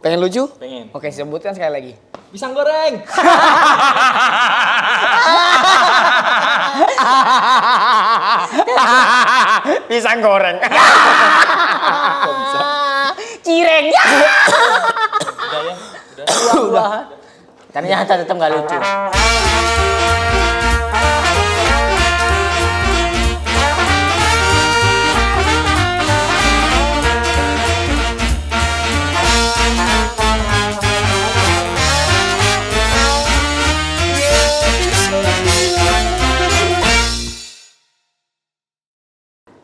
Pengen lucu? Pengen. Oke, sebutkan sekali lagi. Pisang goreng. Pisang goreng. Cireng ya. Udah ya. Udah. Ternyata tetap nggak lucu.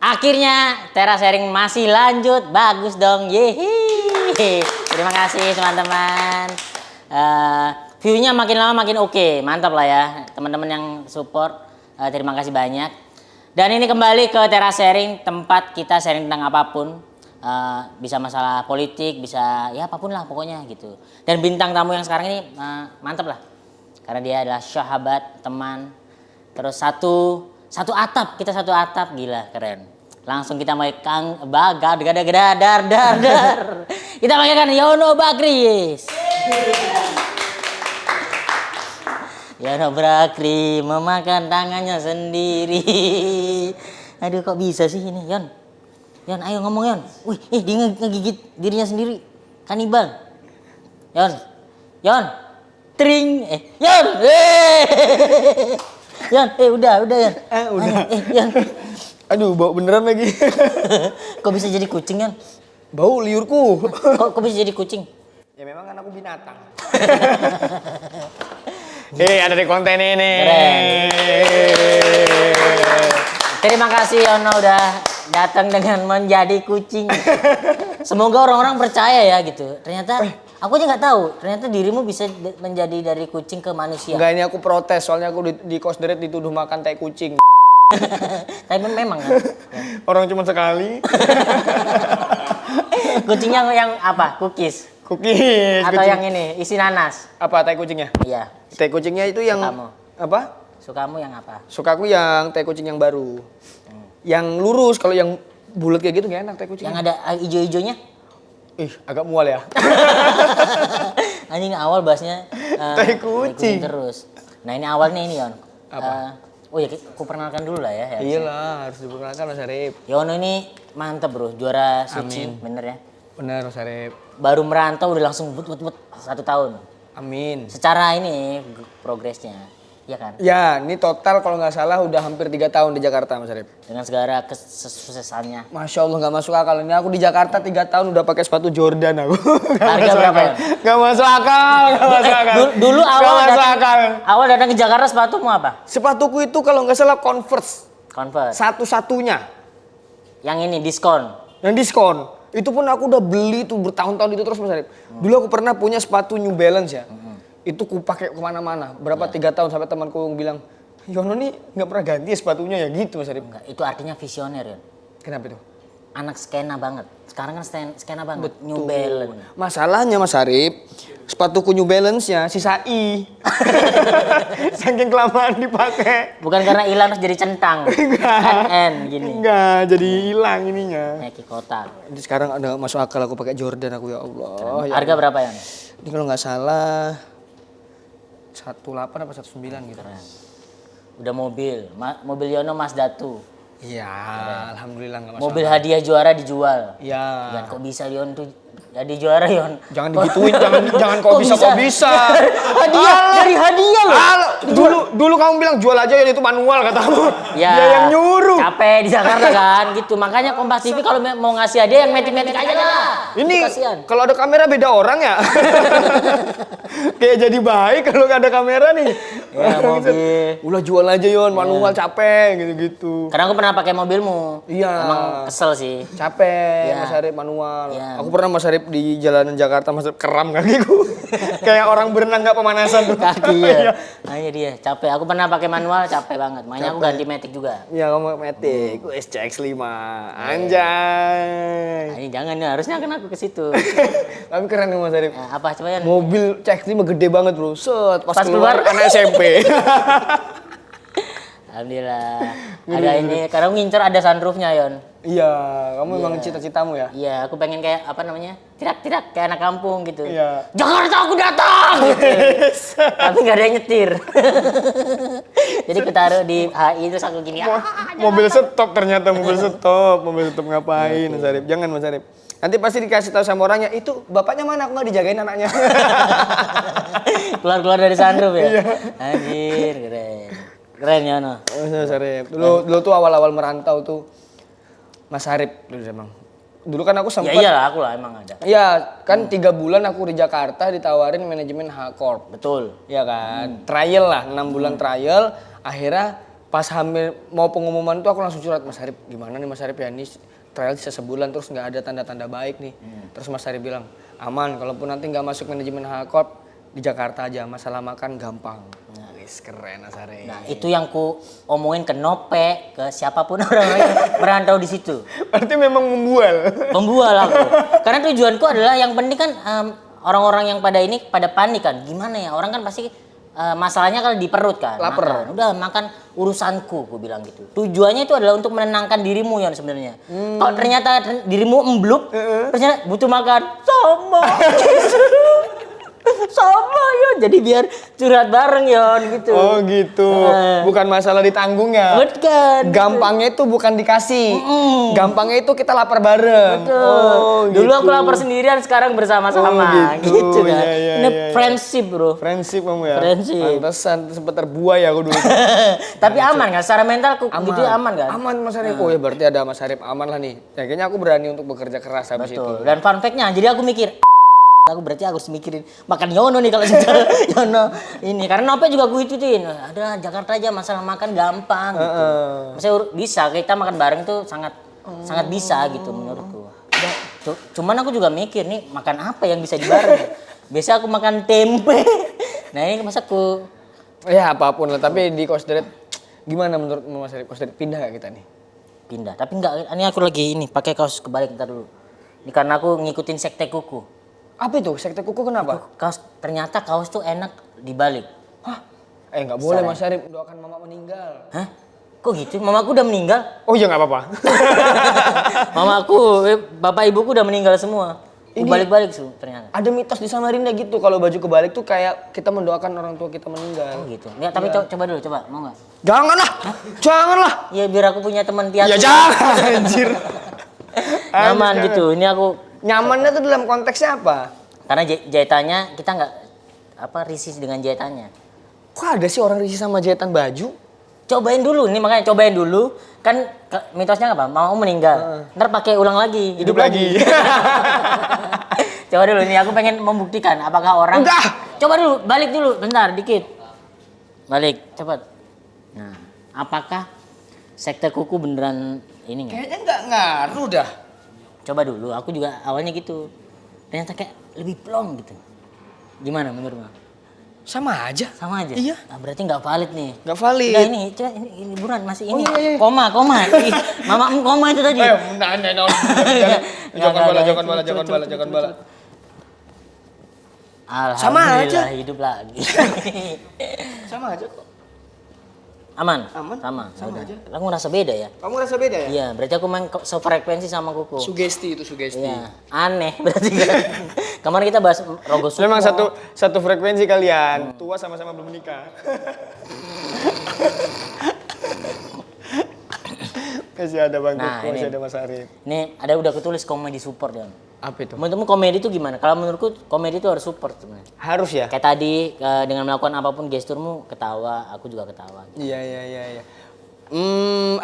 Akhirnya teras sharing masih lanjut, bagus dong, yehi. Terima kasih teman-teman. View-nya makin lama makin oke, mantap lah ya teman-teman yang support. Terima kasih banyak. Dan ini kembali ke teras sharing, tempat kita sharing tentang apapun. Bisa masalah politik, bisa ya apapun lah pokoknya gitu. Dan bintang tamu yang sekarang ini mantap lah, karena dia adalah sahabat, teman. Terus satu atap, kita satu atap, gila keren. Langsung kita mulai Kang Baga dar. Kita panggilkan Yono Bakris. Yono Bakri memakan tangannya sendiri. Aduh kok bisa sih ini, Yon? Yon ayo ngomong Yon. Wih, dia ngegigit dirinya sendiri. Kanibal. Yon. Tring. Yon. Yon, udah Yon. Udah. Yon. Aduh, bau beneran lagi. Kok bisa jadi kucing Yon? Bau liurku. Kok bisa jadi kucing? Ya memang kan aku binatang. Ada di konten ini. Keren. Terima kasih Yono udah datang dengan menjadi kucing. Semoga orang-orang percaya ya gitu. Ternyata aku aja nggak tahu. Ternyata dirimu bisa menjadi dari kucing ke manusia. Enggak, ini aku protes soalnya aku di Kosderet dituduh makan tai kucing. Tapi memang kan. Orang cuma sekali. Kucingnya yang apa? Cookies. Cookies. Atau yang ini isi nanas. Apa tai kucingnya? Iya. Tai kucingnya itu yang Sukamu. apa? Sukamu yang apa? Sukaku yang tai kucing yang baru. Yang lurus, kalau yang bulat kayak gitu gak enak tai kucing. Yang ada ijo-ijonya? Agak mual ya. Anjing awal bahasnya tai kucing terus. Nah ini awalnya ini Yon. Apa? Oh ya, aku perkenalkan dulu lah ya. Iyalah, harus diperkenalkan Mas Arif. Yono ini mantep bro, juara suci, bener ya. Benar Mas Arif. Baru merantau udah langsung but 1 tahun. Amin. Secara ini progresnya, ya kan? Ya, ini total kalau nggak salah udah hampir 3 tahun di Jakarta Mas Arif. Dengan segala kesuksesannya. Masya Allah nggak masuk akal. Ini aku di Jakarta 3 tahun udah pakai sepatu Jordan aku. Harga berapa ya? Gak masuk akal, gak masuk akal. Dulu Gak datang ke Jakarta sepatumu apa? Sepatuku itu kalau nggak salah Converse. Converse. Satu-satunya. Yang ini diskon. Yang diskon. Itu pun aku udah beli tuh bertahun-tahun itu terus Mas Arif. Dulu aku pernah punya sepatu New Balance ya. Itu ku pakai kemana-mana. Berapa 3 tahun sampai temanku bilang, Yono nih nggak pernah ganti sepatunya ya gitu Mas Arif. Enggak, itu artinya visioner ya. Kenapa itu? Anak skena banget. Sekarang kan skena banget. New Balance. Masalahnya Mas Arif, sepatuku New Balance-nya sisa I. Saking kelamaan dipakai. Bukan karena hilang terus jadi centang. NN gini. Enggak, jadi hilang ininya. Kayak kotak. Jadi sekarang ada masuk akal aku pakai Jordan aku ya Allah. Ya Harga berapa ya? ini kalau nggak salah 18 apa 19 gitu. Keren. Udah mobil. Mobil Yono Mas Datu. Iya, alhamdulillah nggak masalah. Mobil hadiah juara dijual. Iya. Dan kok bisa Yon tuh jadi juara Yon? Jangan digituin, jangan kok bisa. Hadiah dari hadiah loh. Dulu kamu bilang jual aja ya itu manual katamu. Ya, dia yang nyuruh. Capek di Jakarta kan gitu. Makanya Kompas TV kalau mau ngasih hadiah yang metik-metik aja lah. Ini kasihan. kalau ada kamera beda orang ya. Kayak jadi baik kalau nggak ada kamera nih. Ya mobil. Ulah jual aja Yon, manual capek gitu-gitu. Karena aku pernah pakai mobilmu. Iya. Emang kesel sih. Capek, Iya. Mas Arif manual. Iya. Aku pernah Mas Arif di jalanan Jakarta, Mas Arif keram kakiku. Kayak orang berenang nggak pemanasan tuh. Kaki ya. Nah iya dia, capek. Aku pernah pakai manual, capek banget. Makanya aku ganti metik juga. Iya, kamu Matic, SCX-5. Anjay. Nah, ini jangan ya, harusnya kan aku ke situ. Tapi keren nih Mas Arif. Nah, apa coba ya? Mobil CX-5 gede banget, Bro. Set, pas Pas keluar keluar. anak SMP. Alhamdulillah. Ada ini, karena ngincer ada sunroofnya, Yon. Iya, kamu memang cita-citamu ya? Iya, aku pengen kayak apa namanya? Tirak-tirak kayak anak kampung gitu. Iya. Jakarta aku datang gitu. Tapi nggak ada yang nyetir. Jadi aku taruh di HI terus aku gini. Mobil stop ternyata, mobil stop ngapain Mas Arif? Jangan Mas Arif. Nanti pasti dikasih tahu sama orangnya, itu bapaknya mana, aku nggak dijagain anaknya. Keluar-keluar dari sunroof ya. Iya. Anjir, keren. Keren ya, no. Mas Arif. Dulu tuh awal-awal merantau tuh Mas Arif dulu emang. Dulu kan aku Ya sempat iyalah aku lah emang ada. Iya, kan 3 bulan aku di Jakarta ditawarin manajemen H-Corp. Betul. Iya kan? Trial lah, 6 bulan trial. Akhirnya pas hamil mau pengumuman tuh aku langsung curhat, Mas Arif, gimana nih Mas Arif ya, ini trial bisa sebulan terus nggak ada tanda-tanda baik nih. Terus Mas Arif bilang, aman, kalaupun nanti nggak masuk manajemen H-Corp di Jakarta aja, masalah makan gampang. Wis keren Mas Arif. Nah, itu yang ku omongin ke Nope, ke siapapun orang-orang yang merantau di situ. Berarti memang membual. Membual aku. Karena tujuanku adalah yang penting kan orang-orang yang pada ini pada panik kan. Gimana ya? Orang kan pasti masalahnya kalau di perut kan. Lapar. Makan. Udah makan urusanku, ku bilang gitu. Tujuannya itu adalah untuk menenangkan dirimu ya sebenarnya. Kalau ternyata dirimu embluk, ternyata butuh makan sama. Sama ya, jadi biar curhat bareng Yon gitu. Oh gitu, bukan masalah ditanggung ya. Bukan. Gampangnya itu bukan dikasih, gampangnya itu kita lapar bareng. Betul. Oh, Dulu gitu. aku lapar sendirian, sekarang bersama-sama. Oh, gitu. Gitu kan. Iya, Ini iya. friendship bro. Friendship kamu ya. Friendship. Pantesan sempat terbuai aku dulu. Tapi aman kan? Secara mental gitu ya aman kan? Aman Mas Arif. Oh ya berarti ada Mas Arif aman lah nih. Ya, kayaknya aku berani untuk bekerja keras habis Betul. itu. Dan fun fact-nya, jadi aku mikir, aku berarti harus mikirin makan Yono nih kalau sudah Yono ini. Karena Nope juga aku ituin. Ada Jakarta aja masalah makan gampang gitu. Maksudnya bisa kita makan bareng tuh sangat sangat bisa gitu menurutku. Cuman aku juga mikir nih makan apa yang bisa dibareng. Biasa aku makan tempe. Nah ini masa aku Ya apapun lah. Tapi di Kosderet gimana menurut Mas Arif? Kosderet pindah gak kita nih? pindah. Tapi enggak, ini aku lagi ini pakai kaos kebalik ntar dulu. Ini karena aku ngikutin sekte kuku. Apa itu? Sekte kuku kenapa? Kaos ternyata kaos tuh enak dibalik. Hah? Nggak boleh Mas Arif, doakan mama meninggal. Hah? Kok gitu? Mamaku udah meninggal. Oh iya nggak apa-apa. Mamaku, bapak ibuku udah meninggal semua. Balik-balik tuh ternyata. Ada mitos di Samarinda gitu, kalau baju kebalik tuh kayak kita mendoakan orang tua kita Oh meninggal. gitu. Enggak, tapi coba dulu, coba. Mau nggak? Janganlah, janganlah. Ya biar aku punya teman piatu. Ya jangan, anjir. Nyaman Jangan. gitu. Ini aku Nyamannya tuh dalam konteksnya apa? karena jahitannya kita nggak risih dengan jahitannya. Kok ada sih orang risih sama jahitan baju? Cobain dulu nih, makanya cobain dulu. Kan mitosnya apa? Mau meninggal. Ntar pakai ulang lagi, hidup lagi. Coba dulu nih, aku pengen membuktikan apakah orang. Udah. Coba dulu, balik dulu, bentar, dikit. Balik, cepat. Nah, apakah sekte kuku beneran ini nggak? Kayaknya nggak ngaruh dah. Coba dulu, aku juga awalnya gitu. Ternyata kayak lebih plong gitu. Gimana menurutmu? Sama aja. Sama aja? Iya. Nah, berarti nggak valid nih. Nggak valid. Nah ini, coba ini buruan masih ini. Oh, iya, iya. Koma. Ih, Mama koma itu tadi. Jangan bala. Alhamdulillah aja. hidup lagi. Sama aja kok. Aman? Aman. Sama aja. Aku ngerasa beda ya? Kamu rasa beda ya? Iya, berarti aku main sefrekuensi sama kuku. Sugesti itu sugesti. Iya, aneh berarti kan. Kemarin kita bahas Rogo Sukmo. Memang satu frekuensi kalian. Tua sama-sama belum menikah. Masih ada Bang Nah, Kuku, masih ini. ada Mas Arif. Ini ada udah ketulis komedi support ya. Apa itu? Menurutmu komedi itu gimana? Kalau menurutku komedi itu harus support sebenarnya. Harus ya? Kayak tadi dengan melakukan apapun gesturmu ketawa, aku juga ketawa. Iya.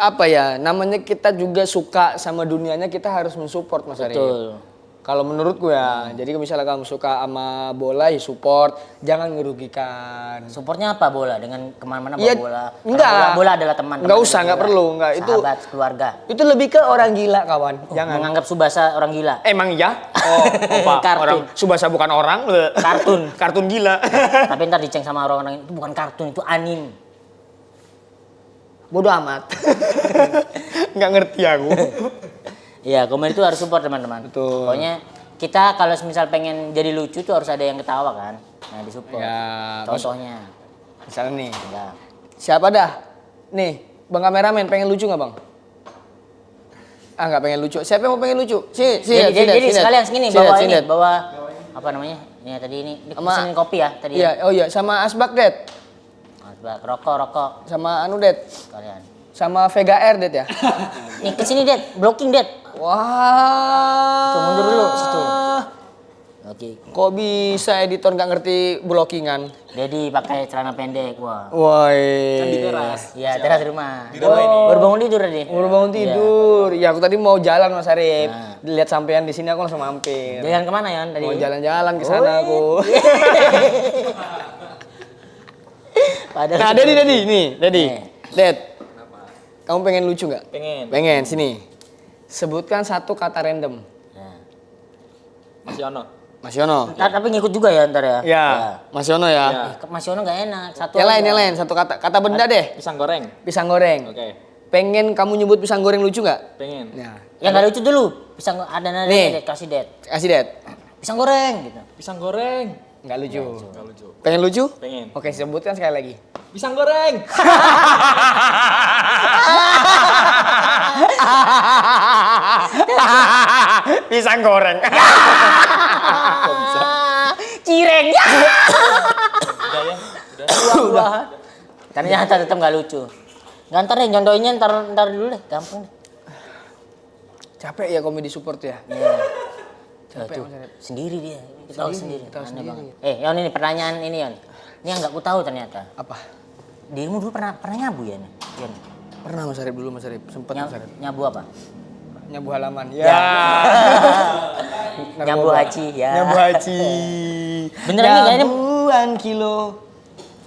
Apa ya? Namanya kita juga suka sama dunianya, kita harus mensupport Mas Arif. Betul. Kalau menurutku ya, jadi kalau misalnya kamu suka sama bola ya support, jangan ngerugikan. Supportnya apa bola? Dengan kemana-mana bawa Iya, bola? Karena enggak. Bola adalah teman. Enggak usah, enggak perlu, enggak. Sahabat, keluarga. Itu lebih ke orang gila kawan, jangan. Menganggap Subasa orang gila. Emang iya? Oh, apa? Kartun. Orang Subasa bukan orang? Kartun. Kartun gila. Tapi ntar diceng sama orang-orang itu bukan kartun, itu anime. Bodoh amat. Nggak ngerti aku. Iya, komedi itu harus support teman-teman. Betul. Pokoknya kita kalau misal pengen jadi lucu tuh harus ada yang ketawa kan. Nah, disupport. Ya, Contohnya. Misalnya nih, Ya. siapa dah Nih, Bang kameramen pengen lucu nggak Bang? Ah nggak pengen lucu. Siapa yang mau pengen lucu? Jadi sekalian segini bawa apa namanya? Ini tadi ini pesenin kopi ya tadi. Iya, oh iya sama Asbak Det. Asbak rokok. Sama anu Det. Sekalian. Sama Vega Air Det ya. Nih kesini Det, blocking Det. Wah. Tuh mundur dulu situ. Oke. Kok bisa editor nggak ngerti blockingan? Dedi pakai celana pendek, wah. Woi. Kan di teras. Iya, teras rumah. Di rumah ini. Baru bangun tidur tadi. Baru bangun tidur. Ya aku tadi mau jalan Mas Arif. Nah. Lihat sampean di sini aku langsung mampir. Jalan kemana Yon tadi? Mau jalan-jalan ke sana aku. Padahal Nah, Dedi nih, Dedi. Eh. Ded. Kamu pengen lucu nggak? Pengen. Pengen, sini. Sebutkan satu kata random. Nah. Mas Yono. Mas Yono. Ntar tapi ngikut juga ya ntar ya. Ya, Mas Yono ya. Ya. Mas Yono nggak enak. Satu Yang aja. lain, satu kata. Kata benda deh. Pisang goreng. Pisang goreng. Oke. Pengen kamu nyebut pisang goreng lucu nggak? Pengen. Nah, Yang nggak lucu dulu. Pisang ada nada Nih. Det, kasih Det. kasih Ded. Pisang goreng gitu. Pisang goreng. Nggak lucu. Enggak lucu. Pengen lucu? Pengen. Oke, sebutkan sekali lagi. Pisang goreng. Pisang goreng. Cireng. Udah ya. Udah. Udah. Ternyata tetap nggak lucu. Nggak ntar deh, contohnya ntar dulu deh, gampang deh. Capek ya komedi support ya? Iya. Capek, Tuh, Mas Arif. sendiri dia, ketawa sendiri. ketawa Aneh sendiri. banget. Yon ini pertanyaan ini Yon. Ini yang nggak ku tahu ternyata. Apa? Dirimu dulu pernah nyabu ya nih? Yon. Pernah Mas Arif dulu Mas Arif. Sempet Mas Arif. Nyabu apa? Nyabu halaman. Ya. Ya. Nyabu Narkoba. haji ya. Nyabu haji. Beneran nih kayaknya. Nyabuan kilo.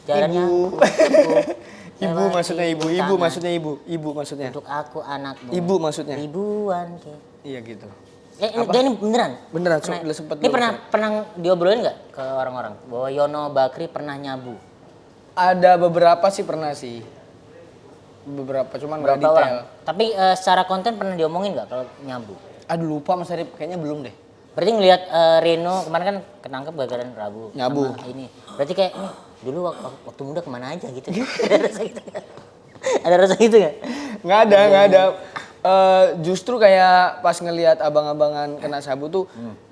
Jalannya. Ibu maksudnya ibu. Ibu maksudnya ibu. Ibu maksudnya. Untuk aku anakmu. Ibu maksudnya. Ribuan ke. Iya gitu. Dia ini beneran? Beneran, Pernah- sempet Ini dulu, pernah diobrolin nggak ke orang-orang bahwa Yono Bakri pernah nyabu? Ada beberapa sih pernah sih. Beberapa cuman nggak Berapa detail. orang? Tapi secara konten pernah diomongin nggak kalau nyabu? Aduh lupa Mas Arif, kayaknya belum deh. Berarti ngelihat Reno kemarin kan ketangkep gara-gara rabu. Nyabu. Sama ini. Berarti kayak nih dulu waktu muda kemana aja gitu. Ada rasa gitu nggak? Ada rasa gitu nggak? Nggak ada. Justru kayak pas ngelihat abang-abangan kena sabu tuh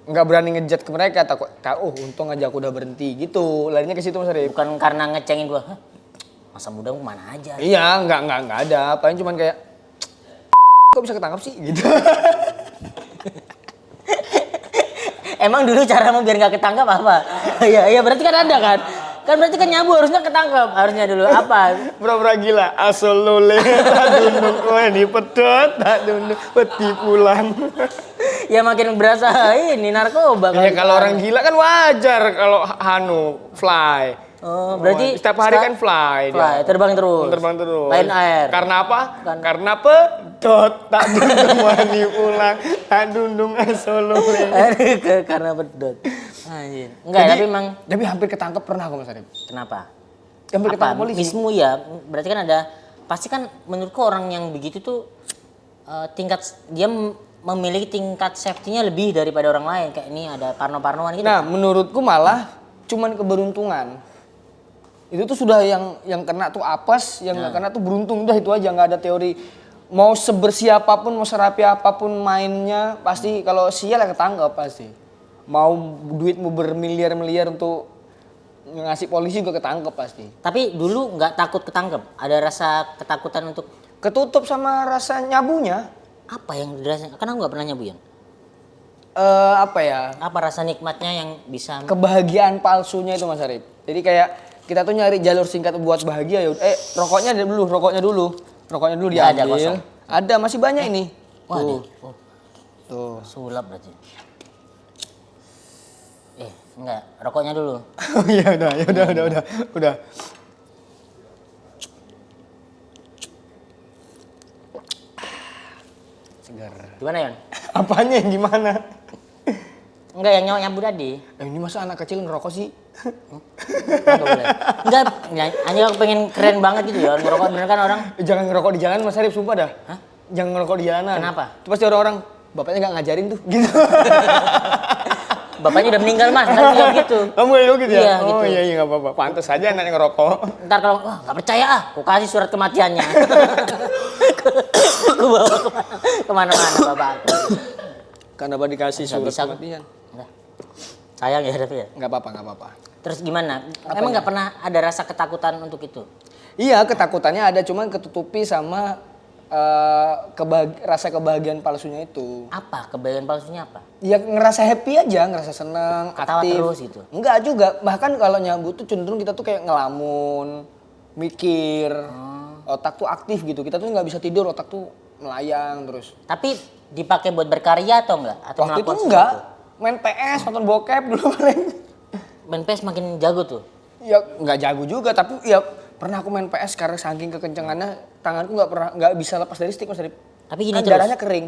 nggak berani ngejat ke mereka, takut untung aja aku udah berhenti gitu. Larinya ke situ Mas Arif. Bukan karena ngecengin gua, "Hah, masa muda kemana aja?" Iya, nggak ada. Paling cuman kayak kok bisa ketangkap sih gitu. Emang dulu caramu biar nggak ketangkap apa? Iya berarti kan ada kan? Kan berarti kan nyabu harusnya ketangkap. Harusnya dulu apa? Pura-pura gila, asal lole, tak dundung kowe di pedot, tak dundung peti pulang. Ya makin berasa ini narkoba. Ya kalau orang gila kan wajar kalau fly. Oh, berarti Setiap hari kan fly dia. terbang terus. Terbang terus. Lain air. Karena apa? Karena pedot, tak dundung wani pulang, tak dundung asal lole. Karena pedot. Anjir. Enggak, tapi emang Tapi hampir ketangkep pernah kok Mas Arif. kenapa? Hampir Apa? ketangkep polisi. Mismu ya, berarti kan ada pasti kan menurutku orang yang begitu tuh dia memiliki tingkat safety-nya lebih daripada orang lain. Kayak ini ada parno-parnoan gitu. Nah, menurutku malah cuman keberuntungan. Itu tuh sudah yang kena tuh apes, yang nggak kena tuh beruntung, udah itu aja, nggak ada teori. Mau sebersih apapun, mau serapi apapun mainnya, pasti kalau sial ya ketangkep pasti. Mau duitmu bermiliar-miliar untuk ngasih polisi juga ketangkep pasti. Tapi dulu nggak takut ketangkep? Ada rasa ketakutan untuk Ketutup sama rasa nyabunya. apa yang dirasa? Karena aku nggak pernah nyabu ya. Apa ya? Apa rasa nikmatnya yang bisa Kebahagiaan palsunya itu Mas Arif. Jadi kayak kita tuh nyari jalur singkat buat bahagia ya. Rokoknya dulu Nggak ada, diambil. kosong. Ada, masih banyak ini. Wah, Tuh. deh. Oh, Tuh. sulap berarti. Enggak, rokoknya dulu. Oh iya udah. Segar. Gimana, Yon? Apanya yang gimana? Enggak, yang nyabu tadi. Ini masa anak kecil ngerokok sih? Enggak boleh. Enggak, hanya aku pengen keren banget gitu ya, ngerokok bener kan orang. Jangan ngerokok di jalanan Mas Arif, sumpah dah. Hah? Jangan ngerokok di jalanan. Kenapa? Itu pasti orang-orang, bapaknya nggak ngajarin tuh, gitu. Bapaknya udah meninggal mas, ntar jawab gitu. Kamu kayak gitu ya? Iya, Oh gitu. iya nggak apa-apa. Pantes aja anaknya ngerokok. Ntar kalau wah nggak percaya aku kasih surat kematiannya. Aku bawa kemana-mana bapak aku. Kenapa dikasih Nggak surat bisa. kematian? Udah. Sayang ya tapi ya. Nggak apa-apa, nggak apa-apa. Terus gimana? Emang nggak pernah ada rasa ketakutan untuk itu? Iya, ketakutannya ada, cuman ketutupi sama rasa kebahagiaan palsunya itu. Apa? Kebahagiaan palsunya apa? Ya ngerasa happy aja, ngerasa seneng, Ketawa aktif. terus gitu? Enggak juga, bahkan kalau nyabu tuh cenderung kita tuh kayak ngelamun, mikir, otak tuh aktif gitu. Kita tuh nggak bisa tidur, otak tuh melayang terus. Tapi dipakai buat berkarya atau enggak? Atau Waktu itu melakukan enggak, sesuatu? main PS, nonton bokep dulu paling. Main PS makin jago tuh. Ya nggak jago juga, tapi ya pernah aku main PS karena saking kekencangannya tanganku nggak bisa lepas dari stick, Mas Arif. Tapi gini Kan terus. darahnya kering.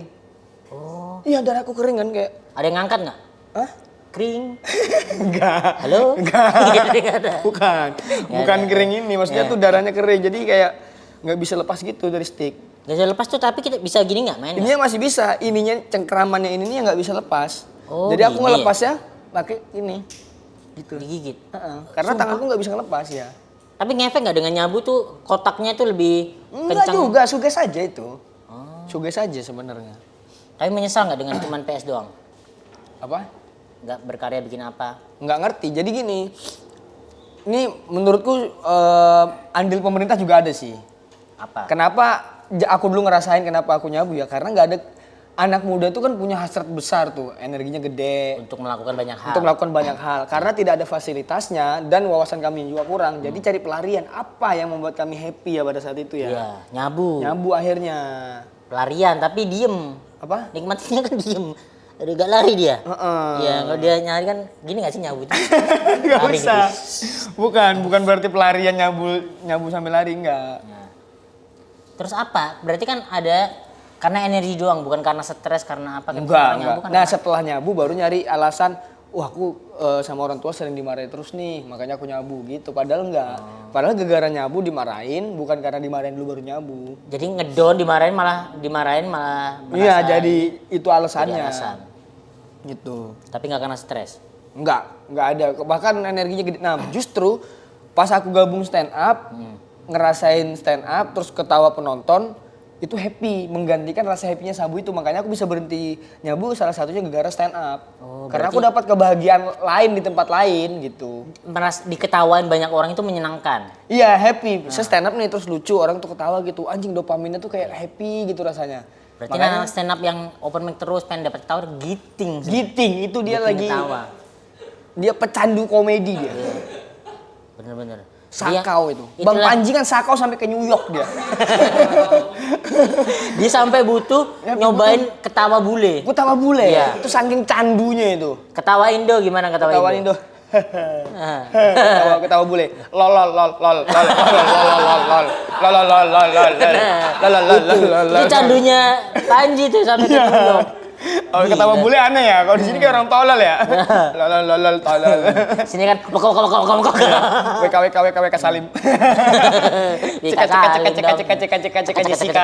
Oh. Iya, darahku kering kan kayak. Ada yang ngangkat nggak? Hah? Kering. Enggak. Halo? Enggak. Nggak ada. Bukan. Bukan ada. kering ini, maksudnya Ya. tuh darahnya kering. Jadi kayak nggak bisa lepas gitu dari stick. Gak bisa lepas tuh tapi kita bisa gini nggak main? Ininya masih bisa, ininya cengkeramannya ini yang nggak bisa lepas. Oh, Jadi aku gini ngelepasnya pakai ini. Gitu. Digigit. Heeh. Karena tanganku nggak bisa ngelepas ya. Tapi ngefek nggak dengan nyabu tuh kotaknya tuh lebih Enggak kencang? juga, suges aja itu. Suges aja sebenarnya. Tapi menyesal nggak dengan cuman PS doang? Apa? Nggak berkarya bikin apa? Nggak ngerti. Jadi gini, ini menurutku andil pemerintah juga ada sih. Apa? Kenapa aku dulu ngerasain kenapa aku nyabu ya? Karena nggak ada anak muda tuh kan punya hasrat besar tuh, energinya gede Untuk melakukan banyak hal. untuk melakukan banyak hal. Karena tidak ada fasilitasnya dan wawasan kami juga kurang. Jadi cari pelarian apa yang membuat kami happy ya pada saat itu ya? Iya, nyabu. Nyabu akhirnya. Pelarian tapi diem. Apa? Nikmatinya kan diem. Udah gak lari dia. Heeh. Iya, kalau dia nyari kan gini gak sih nyabu itu? Nggak Lari usah. gitu. Bukan berarti pelarian nyabu sambil lari enggak. Nah. Terus apa? Berarti kan ada karena energi doang, bukan karena stres, karena apa? Kan Enggak, orang enggak. nyabu kan Nah apa? setelah nyabu baru nyari alasan, wah aku sama orang tua sering dimarahin terus nih, makanya aku nyabu gitu. Padahal enggak. Padahal gara-gara nyabu dimarahin, bukan karena dimarahin dulu baru nyabu. Jadi ngedon dimarahin malah Iya, merasa jadi itu alasannya. jadi alasan. Gitu. Tapi nggak karena stres. Enggak ada. Bahkan energinya gede. Nah justru pas aku gabung stand up, ngerasain stand up, terus ketawa penonton, itu happy, menggantikan rasa happy-nya sabu itu. Makanya aku bisa berhenti nyabu salah satunya gara-gara stand up. Oh, Karena aku dapat kebahagiaan lain di tempat lain gitu. Diketawain banyak orang itu menyenangkan. Iya happy, bisa stand up nih terus lucu, orang tuh ketawa gitu. Anjing dopaminnya tuh kayak happy gitu rasanya. Berarti nah stand up yang open mic terus pengen dapat ketawa giting. Giting, itu dia Giting lagi, ketawa. dia pecandu komedi dia. Bener-bener. Sakau itu. itulah- Bang Panji kan sakau sampai ke New York dia. Dia sampai butuh Ya, nyobain ketawa bule. Gue tawa bule, Iya. itu saking candunya itu. Ketawa Indo gimana ketawa Ketawa Indo? Indo. Ketawa ketawa bule. Lol lol lol lol lol lol lol lol lol lol lol lol lol Itu candunya Panji tuh sampai ke New York. Kalau ketawa bule aneh ya, kalau di sini kayak orang tolol ya. Lol lol lol lol tolol. Sini kan kok. WK WK WK WK Salim. Cek cek cek cek cek cek cek cek cek Jessica.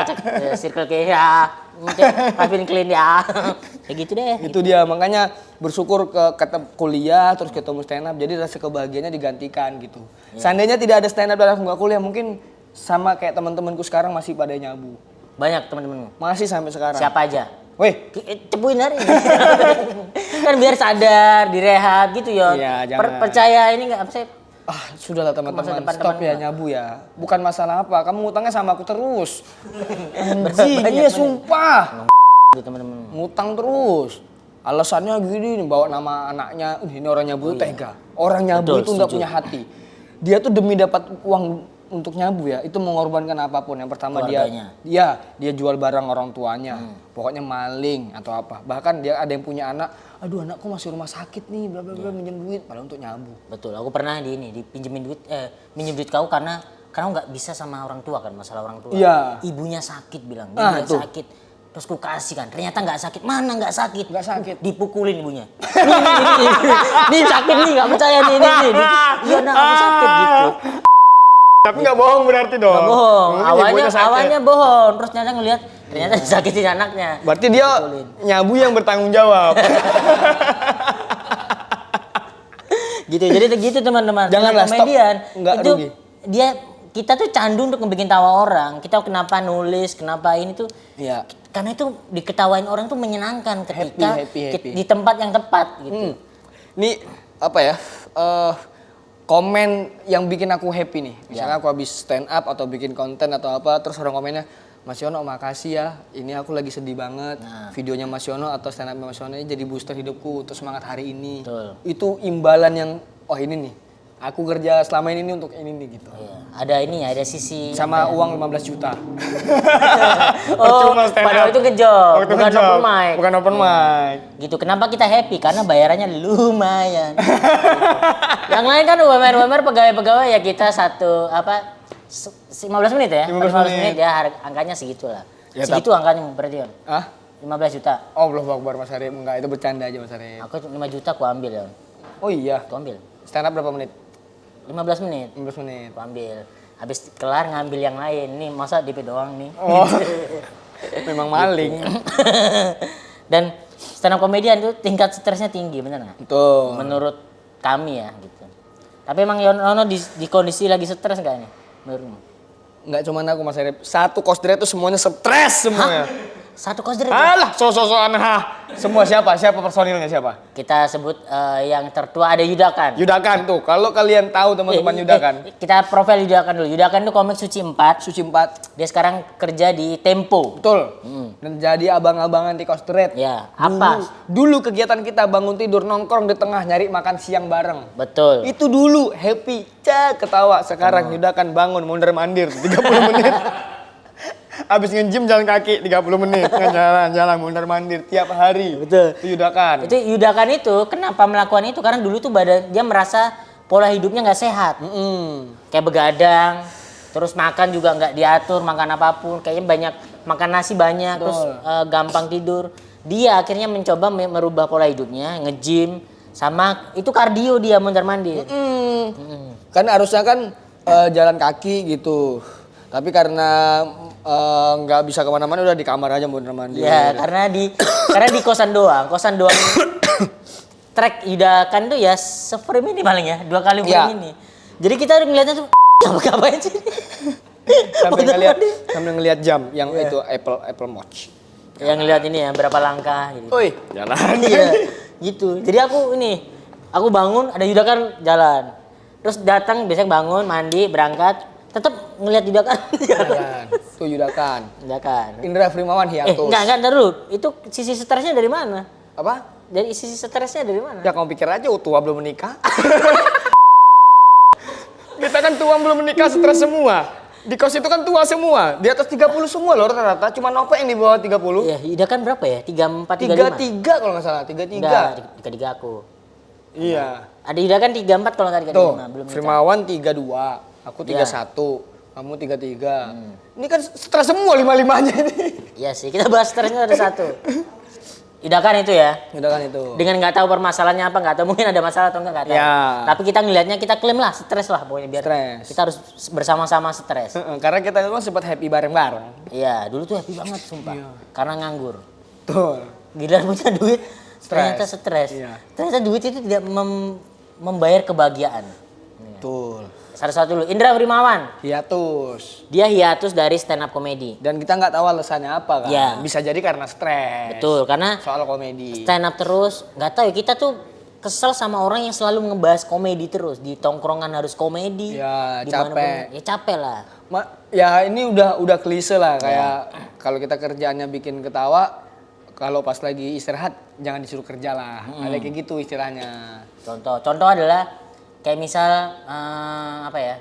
Circle K ya. Calvin Klein ya. Kayak gitu deh. Itu dia, makanya bersyukur kuliah terus ketemu stand up, jadi rasa kebahagiaannya digantikan gitu. Seandainya tidak ada stand up dan aku nggak kuliah, mungkin sama kayak teman-temanku sekarang masih pada nyabu. Banyak teman-temanmu. Masih sampai sekarang. Siapa aja? Weh, Cepuin hari ini. Kan biar sadar, direhab gitu ya. Iya, jangan. Percaya ini enggak apa sih? sudahlah Masa teman-teman, depan stop teman ya enggak? nyabu ya. Bukan masalah apa, kamu ngutangnya sama aku terus. Anjing, Banyak, iya banyak. sumpah. Gitu teman-teman. Ngutang terus. Alasannya gini nih, bawa nama anaknya. Ini orang nyabu tuh tega. Orang nyabu Betul, itu nggak setuju. punya hati. Dia tuh demi dapat uang untuk nyabu ya, itu mengorbankan apapun. Yang pertama Keluarganya. dia jual barang orang tuanya. Pokoknya maling atau apa. Bahkan dia ada yang punya anak, aduh anakku masih rumah sakit nih, bla bla bla, minjem duit padahal untuk nyabu. Betul, aku pernah dipinjemin duit, minjem duit kau karena nggak bisa sama orang tua kan, masalah orang tua. Iya. Ibunya sakit bilang, Ah, ibunya itu. sakit. Terus ku kasih kan, ternyata nggak sakit. Mana nggak sakit? Nggak sakit. Dipukulin ibunya. Nih sakit nih, nggak percaya nih. Iya nak, aku sakit gitu. Tapi nggak bohong berarti dong. Nggak bohong, Mungkin awalnya ibunya sakit. awalnya bohong. Terus ternyata ngelihat, ternyata disakitin anaknya. Berarti dia Dipukulin. nyabu yang bertanggung jawab. Gitu. Jadi gitu teman-teman. Janganlah, stop. Komedian Nggak itu rugi. kita tuh candu untuk ngebikin tawa orang. Kita kenapa nulis, kenapa ini tuh Iya. karena itu diketawain orang tuh menyenangkan ketika Happy. di tempat yang tepat gitu. Ini apa ya? Komen yang bikin aku happy nih. Misalnya aku habis stand up atau bikin konten atau apa, terus orang komennya, Mas Yono makasih ya, ini aku lagi sedih banget. Videonya Mas Yono atau stand up Mas Yono ini jadi booster hidupku, terus semangat hari ini. Betul. Itu imbalan yang, oh ini nih, aku kerja selama ini nih untuk ini nih gitu. Iya. Ada ini ya, ada sisi Sama uang 15 juta. Oh, Percuma stand padahal up. itu ngejob, Oh, itu bukan ngejob, open mic. Bukan open mic. Gitu. Kenapa kita happy? Karena bayarannya lumayan. Gitu. Yang lain kan UMR pegawai-pegawai ya kita 15 menit ya. 15 menit. ya angkanya segitu lah. Ya, segitu angkanya berarti Yon. Hah? 15 juta. Oh, belum Akbar Mas Arif. Enggak, itu bercanda aja Mas Arif. Aku 5 juta aku ambil Yon. Oh iya. Aku ambil. Stand up berapa menit? 15 menit. 15 menit. Aku ambil. Habis kelar ngambil yang lain. Nih masa DP doang nih. Oh. Memang maling. Dan stand up comedian tuh tingkat stresnya tinggi, bener nggak? Betul. Menurut kami ya gitu. Tapi emang Yono di kondisi lagi stres nggak nih? Menurutmu? Enggak cuma aku Mas Arif. Satu kosdret itu semuanya stres semuanya. Satu kos dari Alah, so-so-soan ha. Semua siapa? Siapa personilnya siapa? kita sebut yang tertua ada Yudakan. Yudakan tuh. Kalau kalian tahu teman-teman Yudakan. Kita profil Yudakan dulu. Yudakan itu komik Suci 4. Suci 4. Dia sekarang kerja di Tempo. Betul. Dan jadi abang-abangan di kosdret. Ya, apa? Dulu kegiatan kita bangun tidur nongkrong di tengah nyari makan siang bareng. Betul. Itu dulu happy, ketawa. Sekarang Yudakan bangun mondar mandir 30 menit. Habis nge-gym jalan kaki 30 menit. Jalan mondar mandir tiap hari. Betul. Itu Yudakan. Itu Yudakan itu kenapa melakukan itu? Karena dulu tuh dia merasa pola hidupnya nggak sehat. Kayak begadang, terus makan juga nggak diatur, makan apapun. Kayaknya banyak makan nasi banyak, terus gampang tidur. Dia akhirnya mencoba merubah pola hidupnya, nge-gym, sama itu kardio dia mondar mandir. Kan harusnya kan jalan kaki gitu. Tapi karena nggak bisa kemana-mana udah di kamar aja mondar mandir. Ya, karena di kosan doang. Kosan doang. Track Yudakan tuh ya se-frame ini paling ya, 2 kali frame Ya. ini. Jadi kita ngeliatnya tuh ngapain sih? sambil ngelihat jam yang itu Apple Watch. Yang ngeliat ini ya berapa langkah gitu. Oi, jalan. Iya, gitu. Jadi aku bangun ada Yudakan jalan. Terus datang biasanya bangun, mandi, berangkat, tetap ngeliat Yudakan jalan. Tuh Yudakan. Yudakan. Indra Frimawan hiatus. Enggak dulu. Itu sisi stresnya dari mana? Apa? Dari sisi stresnya dari mana? Ya kamu pikir aja tua belum menikah. Kita kan tua belum menikah stres semua. Di kos itu kan tua semua. Di atas 30 semua loh rata-rata. Cuma Nova yang di bawah 30. Iya, Yudakan berapa ya? 34, 35? 33 kalau nggak salah. 33. Enggak, tiga aku. Iya. Ada Yudakan 34 kalau nggak 35, Tuh, belum nikah. Frimawan 32. Aku 31. Kamu 33. Ini kan stres semua 55-nya ini. Iya sih, kita bahas stresnya ada satu. Yudakan itu ya. Yudakan itu. Dengan nggak tahu permasalahannya apa, nggak tahu mungkin ada masalah atau nggak tahu. Ya. Tapi kita ngelihatnya kita klaim lah stres lah pokoknya biar Stres. kita harus bersama-sama stres. Karena kita memang sempat happy bareng-bareng. Iya, dulu tuh happy banget sumpah. Karena nganggur. Tuh. Gila punya duit, ternyata stres. Iya. Ternyata duit itu tidak membayar kebahagiaan. Betul. Satu-satu dulu, Indra Frimawan. Hiatus. Dia hiatus dari stand up comedy. Dan kita nggak tahu alasannya apa kan. Iya. Bisa jadi karena stres. Betul, karena Soal komedi. stand up terus, nggak tahu ya, kita tuh kesel sama orang yang selalu ngebahas komedi terus. Di tongkrongan harus komedi. Ya, dimanapun. capek. Ya capek lah. Ya ini udah klise lah kayak kalau kita kerjaannya bikin ketawa, kalau pas lagi istirahat jangan disuruh kerja lah. Ada kayak gitu istilahnya. Contoh adalah kayak misal apa ya?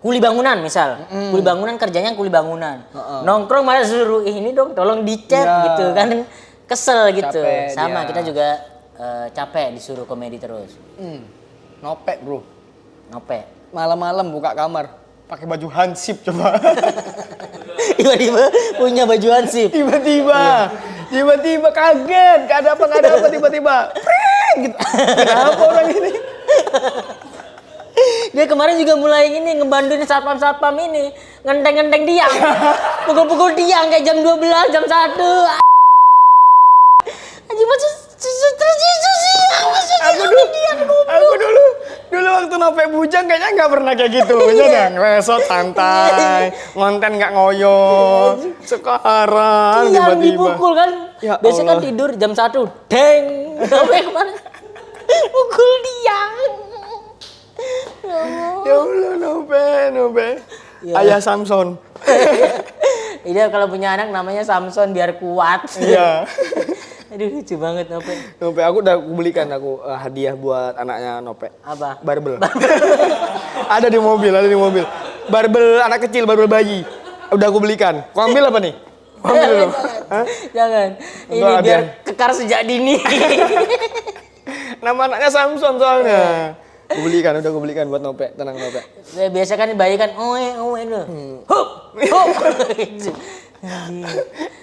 Kuli bangunan misal. Kuli bangunan kerjanya kuli bangunan. Nongkrong malah suruh ini dong tolong dicat Iya. gitu kan. Kesel gitu. Capek Sama dia. kita juga capek disuruh komedi terus. Nopek bro. Nopek. Malam-malam buka kamar pakai baju hansip coba. Tiba-tiba punya baju hansip. Tiba-tiba kaget, gak ada apa tiba-tiba. Pring, gitu. Kenapa orang ini? Dia kemarin juga mulai ini ngebantuin satpam ini, ngenteng tiang. Pukul-pukul tiang kayak jam 12, jam 1. Anjing masih stres itu sih. waktu Nope bujang kayaknya nggak pernah kayak gitu. Ya ngeresot santai, ngonten nggak ngoyo. Sekarang Yang tiba-tiba. dipukul kan. Ya Biasanya kan Allah. tidur jam 1. Deng. Nope kemarin pukul dia. Ya Allah Nope. Ya. Ayah Samson. Dia kalau punya anak namanya Samson biar kuat. Iya. Aduh lucu banget Nope. Nope aku udah belikan hadiah buat anaknya Nope. Apa? Barbel. ada di mobil. Barbel anak kecil, barbel bayi. Udah aku belikan. Kau ambil apa nih? Kau ambil dulu. Hah? Jangan. Ini Enggak, biar ada. kekar sejak dini. Nama anaknya Samson soalnya. Aku belikan buat Nope. Tenang Nope. Biasa kan bayi kan oe itu. Hup.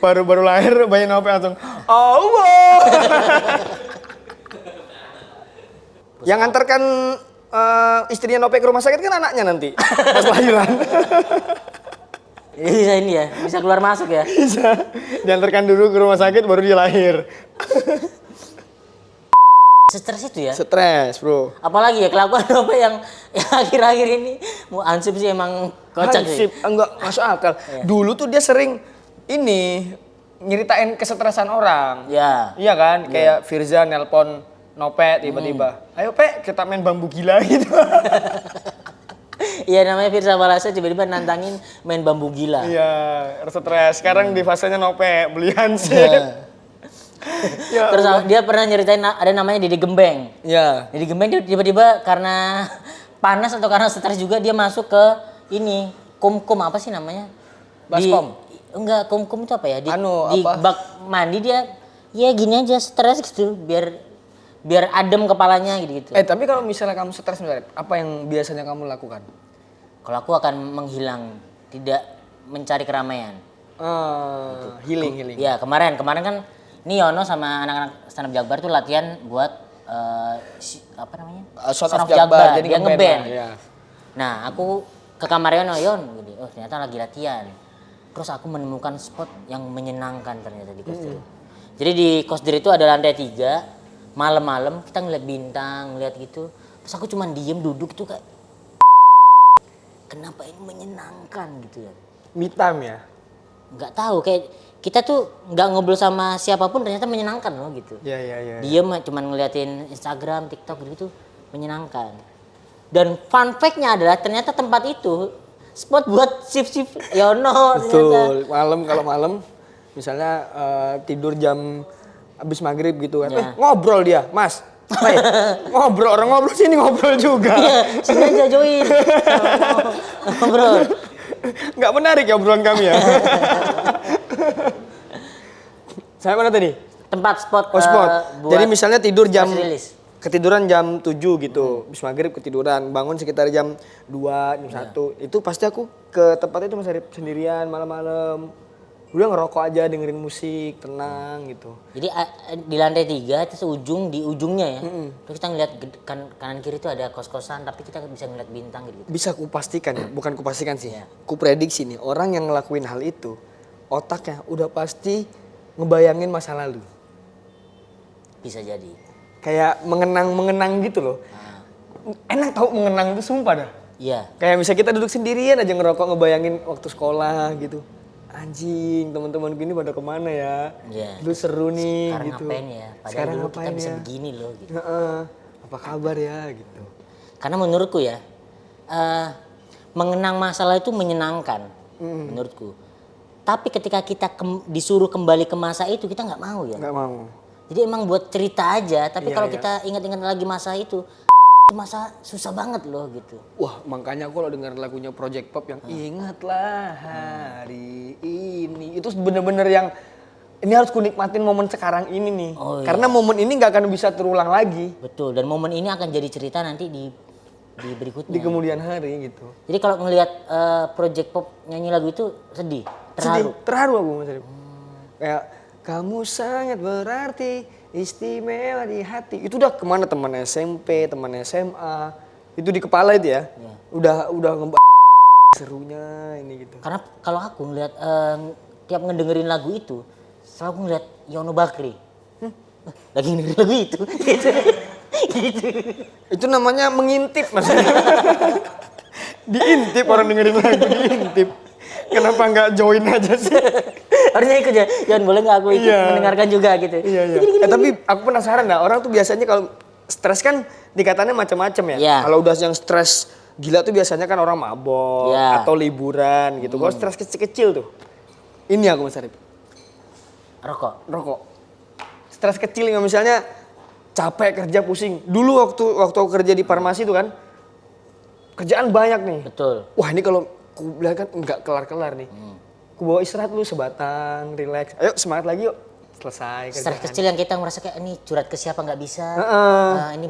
Baru lahir bayi Nope langsung. Allah. Yang antarkan istrinya Nope ke rumah sakit kan anaknya nanti pas lahiran. Bisa ini ya, bisa keluar masuk ya. Bisa. Diantarkan dulu ke rumah sakit baru dia lahir. Stres itu ya. Stres, Bro. Apalagi ya kelakuan Nope yang akhir-akhir ini mau ansip sih emang kocak sih. Hansip, enggak masuk akal. Dulu tuh dia sering ini nyeritain kesetresan orang. Ya. Iya kan? Kayak Firza nelpon Nope tiba-tiba. Ayo Pe, kita main bambu gila gitu. Iya namanya Firza Balasa tiba-tiba nantangin main bambu gila. Iya, stres. Sekarang di fasenya Nope, beli hansip. Ya Terus Allah. dia pernah nyeritain ada namanya Didi Gembeng. Iya. Didi Gembeng dia tiba-tiba karena panas atau karena stres juga dia masuk ke ini kumkum apa sih namanya? Baskom. Enggak, kumkum itu apa ya? Di Anu, apa? bak mandi dia ya gini aja stres gitu biar adem kepalanya gitu. Tapi kalau misalnya kamu stres misalnya, apa yang biasanya kamu lakukan? Kalau aku akan menghilang, tidak mencari keramaian. Healing. Ya kemarin kan ini Yono sama anak-anak stand up Jakbar tuh latihan buat apa namanya? Son Son of of Jakbar, jadi dia ngeband ngeband. lah, ya. Nah aku ke kamar Yono, gitu. Oh ternyata lagi latihan. Terus aku menemukan spot yang menyenangkan ternyata di Kosdir. Jadi di Kosdir itu ada lantai 3, malam-malam kita ngeliat bintang, ngeliat gitu. Terus aku cuman diem duduk tuh kayak kenapa ini menyenangkan gitu ya. Me time ya? Nggak tahu kayak kita tuh nggak ngobrol sama siapapun ternyata menyenangkan loh gitu. Iya. Diem cuman ngeliatin Instagram, TikTok gitu menyenangkan. Dan fun fact-nya adalah ternyata tempat itu spot buat shift Yono ternyata. Betul. Kalau malam misalnya tidur jam habis maghrib gitu kan. Ya. Ngobrol dia, Mas. Baik. Ngobrol, orang ngobrol sini ngobrol juga. Iya, sini aja join. Ngobrol. Nggak menarik ya obrolan kami ya. Saya mana tadi? Tempat spot. Oh spot. Buat Jadi misalnya tidur jam press release. ketiduran jam 7 gitu. Habis maghrib ketiduran, bangun sekitar jam 2, jam 1. Itu pasti aku ke tempat itu Mas Arif sendirian malam-malam. Udah ngerokok aja, dengerin musik, tenang gitu. Jadi di lantai 3 itu di ujungnya ya. Terus kita ngeliat kanan kiri itu ada kos-kosan tapi kita bisa ngeliat bintang gitu. Bisa kupastikan ya, bukan kupastikan sih. Kuprediksi nih, orang yang ngelakuin hal itu otaknya udah pasti ngebayangin masa lalu. Bisa jadi. Kayak mengenang gitu loh. Enak tau mengenang itu sumpah dah. Iya. Kayak misalnya kita duduk sendirian aja ngerokok ngebayangin waktu sekolah gitu. Anjing, teman-teman gini pada kemana ya? Iya. Dulu seru nih Sekarang gitu. ngapain ya? Padahal Sekarang dulu kita ngapain bisa ya? begini loh gitu. Heeh. Apa kabar ya gitu. Karena menurutku ya, mengenang masalah itu menyenangkan menurutku. Tapi ketika kita disuruh kembali ke masa itu kita nggak mau ya. Nggak mau. Jadi emang buat cerita aja. Tapi Iya, kalau iya. kita ingat-ingat lagi masa itu masa susah banget loh gitu. Wah, makanya aku kalau dengar lagunya Project Pop yang ingatlah hari ini. Itu bener-bener yang ini harus kunikmatin momen sekarang ini nih. Oh, iya. Karena momen ini nggak akan bisa terulang lagi Betul. Dan momen ini akan jadi cerita nanti di berikutnya. di kemudian hari gitu. Jadi kalau ngelihat Project Pop nyanyi lagu itu sedih, terharu. Sedih, terharu aku Mas Arif. Kayak kamu sangat berarti, istimewa di hati. Itu udah kemana teman SMP, teman SMA. Itu di kepala itu ya. Iya. Udah serunya ini gitu. Karena kalau aku ngelihat tiap ngedengerin lagu itu, selalu aku ngeliat Yono Bakri. Lagi dengerin lagu itu. Itu namanya mengintip maksudnya. Diintip orang dengerin lagu, diintip. Kenapa nggak join aja sih? Harusnya ikut ya. Yon, boleh nggak aku ikut Iya. mendengarkan juga gitu. Iya, iya. Tapi aku penasaran dah, orang tuh biasanya kalau stres kan dikatanya macam-macam ya. Iya. Kalau udah yang stres gila tuh biasanya kan orang mabok Iya. atau liburan gitu. Kalau stres kecil-kecil tuh. Ini aku Mas Arif, Rokok. rokok. Stres kecil nggak, misalnya capek kerja pusing. Dulu waktu aku kerja di farmasi tuh kan, kerjaan banyak nih. Betul. Wah ini kalau aku bilang kan nggak kelar-kelar nih. Aku bawa istirahat dulu sebatang, relax. Ayo semangat lagi yuk. Selesai kerjaan. Stres kecil yang kita merasa kayak ini curhat ke siapa nggak bisa. Ini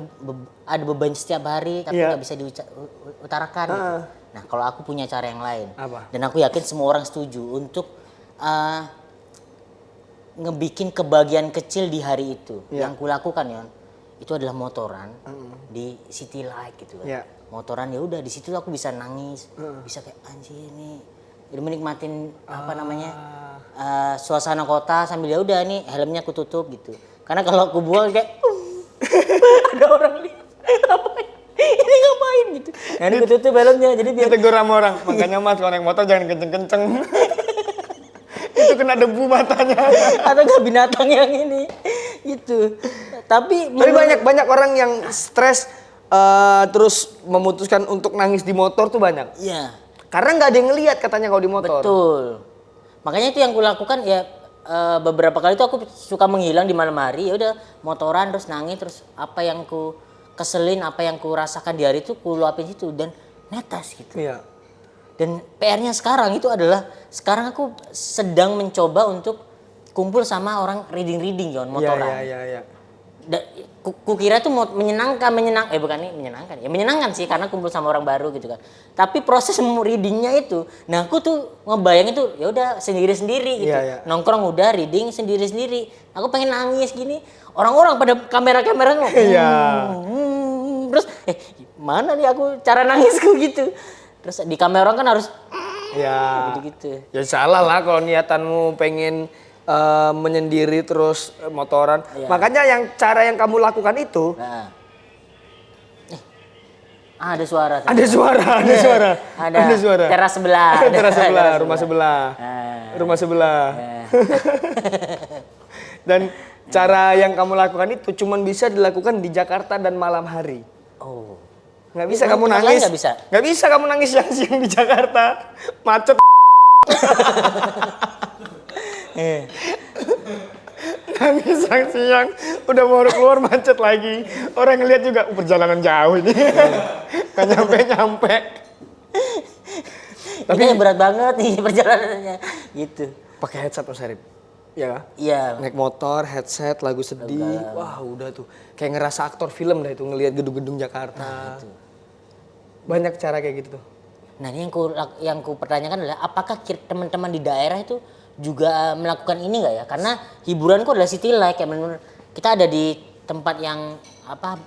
ada beban setiap hari tapi Iya. nggak bisa diutarakan. Gitu. Nah kalau aku punya cara yang lain. Apa? Dan aku yakin semua orang setuju untuk ngebikin kebahagiaan kecil di hari itu. Iya. Yang kulakukan Yon, itu adalah motoran di city light gitu kan. Iya. Motoran ya udah di situ aku bisa nangis, bisa kayak anjir nih. Jadi menikmatin apa namanya suasana kota sambil ya udah nih helmnya aku tutup gitu. Karena kalau aku buang kayak ada orang lihat ngapain? Ini ngapain gitu. Nah, ini aku tutup helmnya jadi biar Ditegur sama orang, makanya Mas kalau naik motor jangan kenceng-kenceng. Itu kena debu matanya. atau enggak binatang yang ini gitu. Tapi Banyak orang yang stres terus memutuskan untuk nangis di motor tuh banyak. Iya. Karena nggak ada yang ngelihat katanya kalau di motor. Betul. Makanya itu yang kulakukan ya beberapa kali itu aku suka menghilang di malam hari ya udah motoran terus nangis terus apa yang ku keselin apa yang ku rasakan di hari itu ku luapin situ dan netas gitu. Iya. Dan PR-nya sekarang itu adalah sekarang aku sedang mencoba untuk kumpul sama orang reading Yon motoran. Iya. Kukira tuh menyenangkan sih karena kumpul sama orang baru gitu kan. Tapi proses readingnya itu, nah aku tuh ngebayang itu ya udah sendiri-sendiri gitu. Iya. Nongkrong udah reading sendiri-sendiri. Aku pengen nangis gini. Orang-orang pada kamera-kamera ngomong. Iya. Terus mana nih aku cara nangisku gitu. Terus di kamera orang kan harus Iya. gitu-gitu. Ya salah lah kalau niatanmu pengen menyendiri terus motoran. Iya. Makanya cara yang kamu lakukan itu Nah. Ada suara. ada suara. Ada suara. teras sebelah. Teras sebelah, rumah sebelah. Nah. Rumah sebelah. Dan cara yang kamu lakukan itu cuman bisa dilakukan di Jakarta dan malam hari. Oh. Nggak bisa Di kamu tempat lain nangis. nggak bisa? Nggak bisa kamu nangis siang-siang di Jakarta. Macet. Nangis siang-siang udah mau keluar macet lagi. Orang ngeliat juga perjalanan jauh ini. Nggak nyampe-nyampe. Tapi ini berat banget nih perjalanannya gitu. Pakai headset Mas Arif. Iya kah? Iya. Naik motor, headset, lagu sedih. Wah udah tuh. Kayak ngerasa aktor film dah itu ngelihat gedung-gedung Jakarta. Banyak cara kayak gitu tuh. Nah ini yang ku pertanyakan adalah apakah teman-teman di daerah itu juga melakukan ini nggak ya? Karena hiburanku adalah city light kayak benar kita ada di tempat yang apa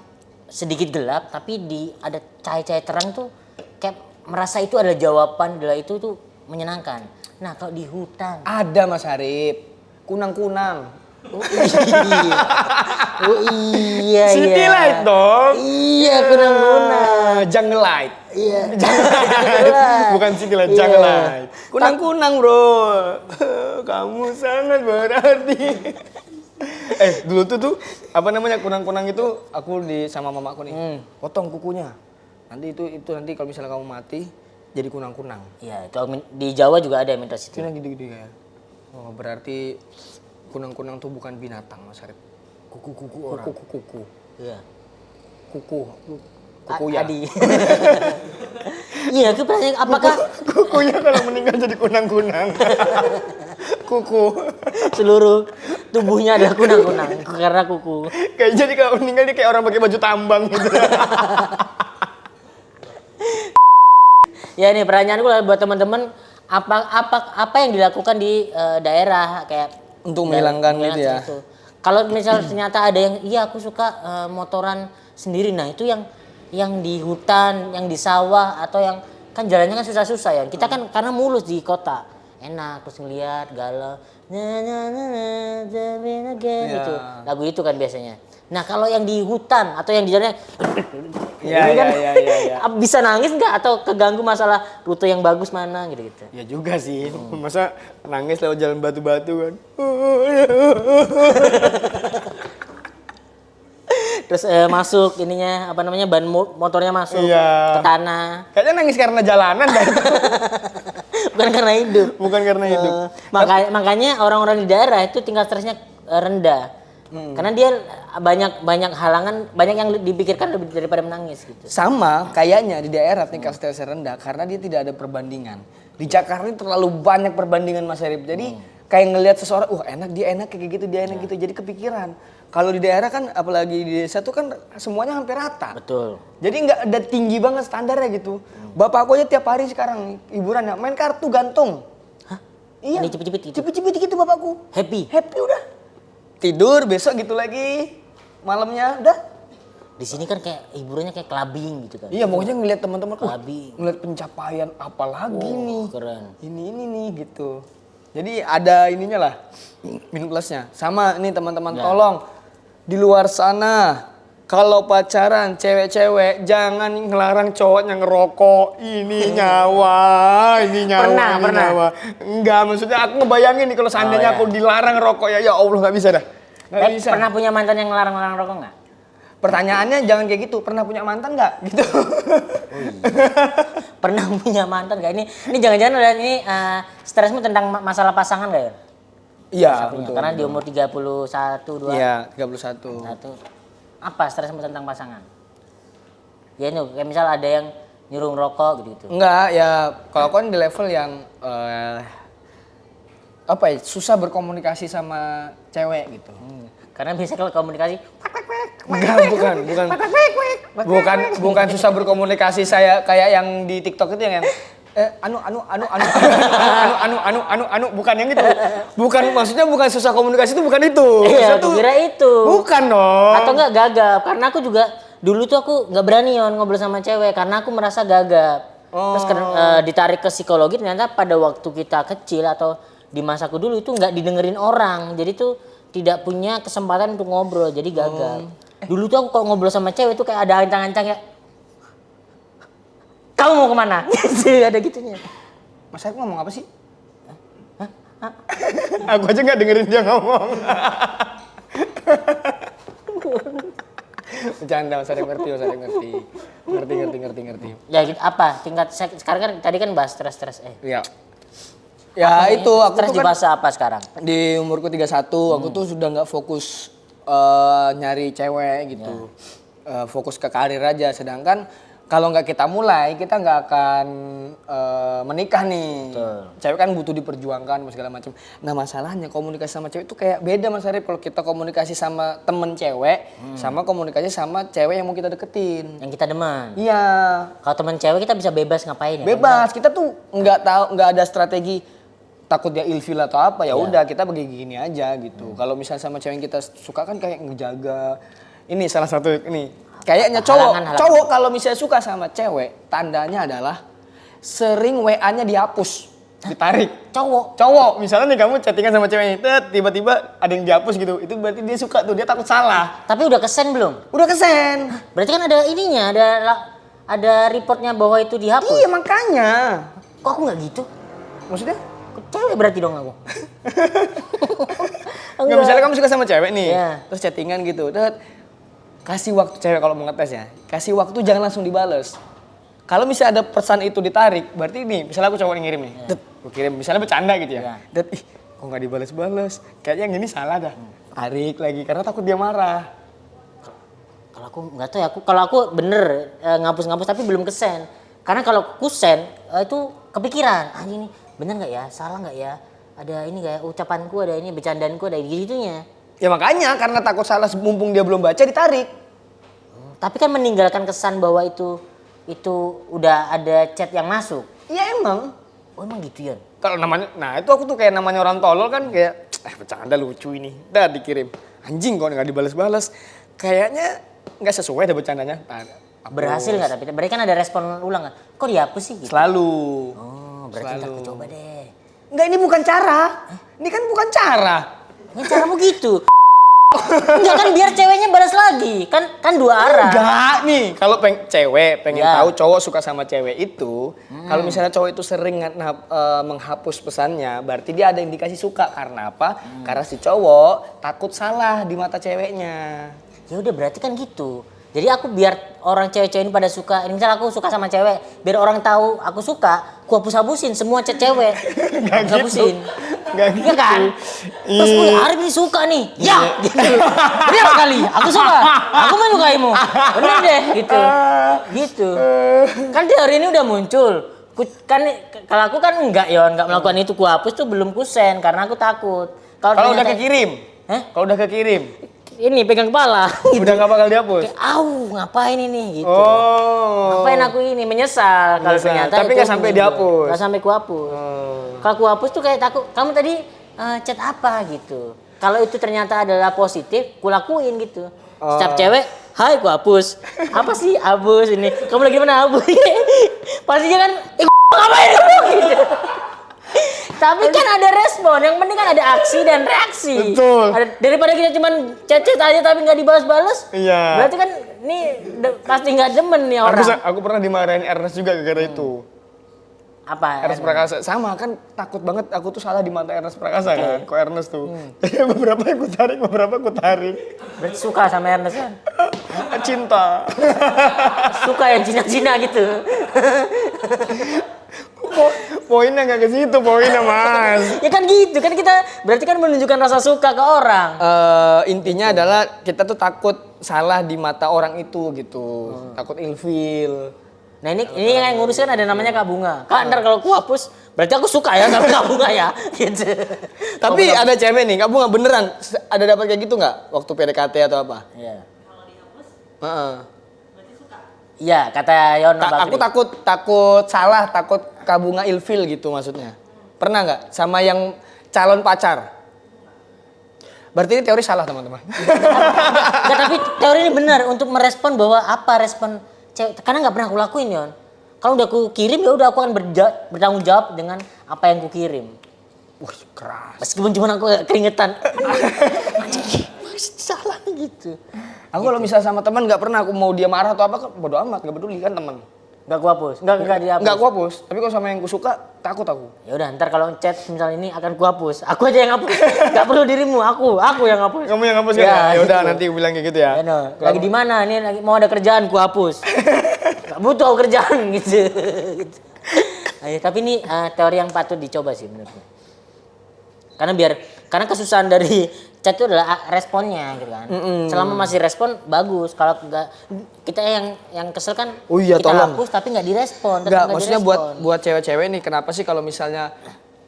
sedikit gelap tapi ada cahaya-cahaya terang tuh kayak merasa itu adalah jawaban adalah itu tuh menyenangkan. Nah kalau di hutan Ada Mas Arif. Kunang-kunang. oh iya. Oh iya City iya. light dong. Iya kunang-kunang. Jungle light. Iya. Bukan city light, Iya. jungle light. Kunang-kunang bro. Kamu sangat berarti. Dulu tuh apa namanya kunang-kunang itu aku sama mamaku nih. Potong kukunya. Nanti itu nanti kalau misalnya kamu mati jadi kunang-kunang. Iya itu di Jawa juga ada mitos itu. Itu yang gede-gede kayak. Oh berarti kunang-kunang tuh bukan binatang Mas Arif. Kuku-kuku orang. Kuku. Iya. Kuku ya. Adi. Iya, aku pertanyaan apakah Kukunya kalau meninggal jadi kunang-kunang. Kuku. seluruh tubuhnya adalah kunang-kunang karena kuku. Kayak jadi kalau meninggal dia kayak orang pakai baju tambang gitu. Ya nih pertanyaanku buat teman-teman apa yang dilakukan di daerah kayak Untuk menghilangkan gitu ya. itu. Kalau misalnya ternyata ada yang iya aku suka motoran sendiri. Nah, itu yang di hutan, yang di sawah atau yang kan jalannya kan susah-susah ya. Kita kan karena mulus di kota. Enak terus ngeliat galau. Gitu. Lagu itu kan biasanya. Nah kalau yang di hutan atau yang di jalan Iya, ini kan iya. bisa nangis nggak atau keganggu masalah rute yang bagus mana gitu-gitu. Ya juga sih. Masa nangis lewat jalan batu-batu kan. Terus masuk ininya apa namanya ban motornya masuk Iya. ke tanah. Kayaknya nangis karena jalanan dah itu. Bukan karena hidup. Bukan karena hidup. Makanya orang-orang di daerah itu tingkat stresnya rendah. Karena dia banyak halangan, banyak yang dipikirkan lebih daripada menangis gitu. Sama kayaknya di daerah tingkat stresnya rendah karena dia tidak ada perbandingan. Di Jakarta ini terlalu banyak perbandingan Mas Arif. Jadi kayak ngelihat seseorang, enak dia enak kayak gitu, dia enak gitu. Jadi kepikiran. Kalau di daerah kan apalagi di desa tuh kan semuanya hampir rata. Betul. Jadi nggak ada tinggi banget standarnya gitu. Bapak aku aja tiap hari sekarang hiburan ya main kartu gantung. Hah? Iya. Ini cepet-cepet gitu. Cepet-cepet gitu bapakku. Happy. Happy udah. Tidur besok gitu lagi. Malamnya udah. Di sini kan kayak hiburannya kayak clubbing gitu kan. Iya, pokoknya ngeliat teman-teman, Clubbing. ngeliat pencapaian apa lagi nih. Keren. Ini nih gitu. Jadi ada ininya lah, min plusnya. Sama nih teman-teman, Ya. tolong di luar sana kalau pacaran cewek-cewek jangan ngelarang cowoknya ngerokok. Ini nyawa, ini nyawa, Pernah. nyawa. Enggak, maksudnya aku ngebayangin nih kalau seandainya ya. aku dilarang rokok ya Allah nggak bisa dah. Nggak bisa. Pernah punya mantan yang ngelarang-larang rokok nggak? Pertanyaannya jangan kayak gitu. Pernah punya mantan nggak? Gitu. Pernah punya mantan nggak? Ini jangan-jangan ada ini stresmu tentang masalah pasangan nggak ya? Iya, Punya. betul. Karena di umur 31, 2. Iya, 31. Satu. Apa stresmu tentang pasangan? Ya ini kayak misal ada yang nyuruh ngerokok gitu-gitu. Enggak, ya kalau aku kan di level yang apa ya, susah berkomunikasi sama cewek gitu. Karena biasanya kalau komunikasi Enggak, bukan susah berkomunikasi saya kayak yang di TikTok itu yang bukan yang itu. Bukan, maksudnya bukan susah komunikasi itu bukan itu. iya, Maksudnya aku kira itu. Bukan dong. Atau enggak gagap. Karena aku juga dulu tuh aku nggak berani ngobrol sama cewek karena aku merasa gagap. Terus ditarik ke psikologi ternyata pada waktu kita kecil atau di masaku dulu itu nggak didengerin orang. Jadi tuh tidak punya kesempatan untuk ngobrol, jadi gagap. Dulu tuh aku kalau ngobrol sama cewek tuh kayak ada ancang-ancang ya. Kamu mau kemana? Ada gitunya. Mas Arif ngomong apa sih? Aku aja nggak dengerin dia ngomong. Bercanda, Mas Arif ngerti, Mas Arif ngerti. Ngerti. Ya gitu, apa? Tingkat sekarang kan tadi kan bahas stres. Iya. Ya Apa itu nih? aku Stres tuh di kan fase apa sekarang? di umurku 31 aku tuh sudah nggak fokus nyari cewek gitu. Fokus ke karir aja. Sedangkan kalau nggak kita mulai, kita nggak akan menikah nih. Betul. Cewek kan butuh diperjuangkan segala macam. Nah masalahnya komunikasi sama cewek itu kayak beda Mas Arif. Kalau kita komunikasi sama temen cewek, sama komunikasi sama cewek yang mau kita deketin. Yang kita demen. Iya, Kalau teman cewek kita bisa bebas ngapain ya? bebas. Kita tuh nggak ada strategi takut dia ilfil atau apa, ya udah kita begini aja gitu. Kalau misalnya sama cewek yang kita suka kan kayak ngejaga. Ini salah satu ini. Kayaknya Halangan. cowok kalau misalnya suka sama cewek, tandanya adalah sering WA-nya dihapus, ditarik. Cowok, misalnya nih kamu chattingan sama cewek ini, tiba-tiba ada yang dihapus gitu. Itu berarti dia suka tuh, dia takut salah. Tapi udah kesen belum? Udah kesen. Berarti kan ada ininya, ada reportnya bahwa itu dihapus. Iya makanya. Kok aku nggak gitu? Maksudnya? Kok cewek berarti dong aku. Nggak, misalnya kamu suka sama cewek nih, Iya. terus chattingan gitu, kasih waktu cewek kalau mau ngetes ya, kasih waktu jangan langsung dibales. Kalau misalnya ada pesan itu ditarik, berarti nih, misalnya aku cowok yang ngirim nih, gue kirim, misalnya bercanda gitu ya, kok nggak dibales-bales, kayaknya yang ini salah dah, tarik lagi karena takut dia marah. Kalau aku nggak tahu ya, kalau aku bener ngapus-ngapus tapi belum kesen. Karena kalau kusen itu kepikiran, ini bener nggak ya, salah nggak ya, ada ini nggak ya, ucapanku ada ini, bercandaanku ada gitunya. Ya makanya karena takut salah mumpung dia belum baca ditarik. Tapi kan meninggalkan kesan bahwa itu udah ada chat yang masuk. Iya emang. Oh emang gitu ya? Kalau namanya, nah itu aku tuh kayak namanya orang tolol kan kayak, bercanda lucu ini, dah dikirim. Anjing kok nggak dibales-bales, kayaknya nggak sesuai deh bercandanya. Berhasil nggak tapi? Berarti kan ada respon ulang kan? Kok dihapus sih gitu? Selalu. Oh berarti ntar aku coba deh. Enggak, ini bukan cara. Ini kan bukan cara. Ini caramu gitu. Enggak kan biar ceweknya balas lagi. Kan dua arah. Enggak nih, kalau cewek pengen Ya. tahu cowok suka sama cewek itu, kalau misalnya cowok itu sering menghapus pesannya, berarti dia ada indikasi suka. Karena apa? Karena si cowok takut salah di mata ceweknya. Ya udah berarti kan gitu. Jadi aku biar orang cewek-cewek ini pada suka, ini misal aku suka sama cewek, biar orang tahu aku suka, aku hapus-hapusin semua chat cewek. Hapus-hapusin. Nggak Iya kan? Terus gue Arif ini suka nih. Ya, gitu. Bener kali, aku suka. Aku menyukaimu. Bener deh, gitu. Gitu. Kan teori ini udah muncul. Kalau aku kan enggak melakukan itu, ku hapus tuh belum kusen karena aku takut. Kalau udah ternyata- kekirim? Hah? Kalau udah kekirim? Ini pegang kepala. Udah nggak bakal dihapus? Kayak, ngapain ini gitu. Oh. Ngapain aku ini menyesal kalau Menyesal. ternyata Tapi itu nggak sampai dihapus. Nggak sampai kuhapus. Kalau aku hapus tuh kayak takut. Kamu tadi chat apa gitu. Kalau itu ternyata adalah positif, kulakuin gitu. Setiap cewek, hai ku hapus. Apa sih hapus ini? Kamu lagi mana hapus? Pastinya kan, ngapain gitu. Tapi kan ada respon, yang penting kan ada aksi dan reaksi. Betul. Daripada kita cuman chat-chat aja tapi nggak dibalas-balas. Iya. Berarti kan ini pasti nggak demen nih orang. Aku pernah dimarahin Ernest juga gara-gara itu. Apa? Ernest Prakasa sama kan takut banget aku tuh salah di mata Ernest Prakasa kan. Kok Ernest tuh. beberapa aku tarik. Berarti suka sama Ernest kan? Cinta. Suka yang Cina-Cina gitu. Poinnya nggak ke situ poinnya Mas. Ya kan gitu, kan kita berarti kan menunjukkan rasa suka ke orang. Intinya adalah kita tuh takut salah di mata orang itu gitu. Takut ilfil. Nah ini yang ngurus kan ada namanya Kak Bunga. Kak ntar kalau aku hapus, berarti aku suka ya sama Kak Bunga ya. Gitu. Tapi ada cewek nih, kamu nggak beneran ada dapat kayak gitu nggak waktu PDKT atau apa? Iya. Heeh. Iya, kata Yono Aku takut salah, takut kabunga ilfil gitu maksudnya. Pernah nggak sama yang calon pacar? Berarti ini teori salah teman-teman. Enggak, tapi teori ini benar untuk merespon bahwa apa respon cewek. Karena nggak pernah aku lakuin, Yon. Kalau udah aku kirim ya udah aku akan bertanggung jawab dengan apa yang aku kirim. Wah keras. Meskipun cuma aku keringetan. Anjing, salah gitu. Aku kalau misalnya sama teman nggak pernah aku mau dia marah atau apa, bodo amat, nggak peduli kan teman. Nggak aku hapus, nggak dihapus. Nggak aku hapus, tapi kalau sama yang ku suka takut aku. Ya udah, ntar kalau chat misalnya ini akan ku hapus. Aku aja yang hapus. Nggak perlu dirimu, aku yang hapus. Kamu yang hapus kan? Ya udah gitu. nanti aku bilang kayak gitu ya. Ya, no. Lagi di mana? Ini lagi mau ada kerjaan ku hapus. Gak butuh aku kerjaan gitu. Ayo, tapi ini teori yang patut dicoba sih menurutku. Karena kesusahan dari chat itu adalah responnya gitu kan. Selama masih respon bagus. Kalau enggak kita yang kesel kan Oh iya, kita tolong. hapus tapi nggak direspon. Enggak, maksudnya buat cewek-cewek nih kenapa sih kalau misalnya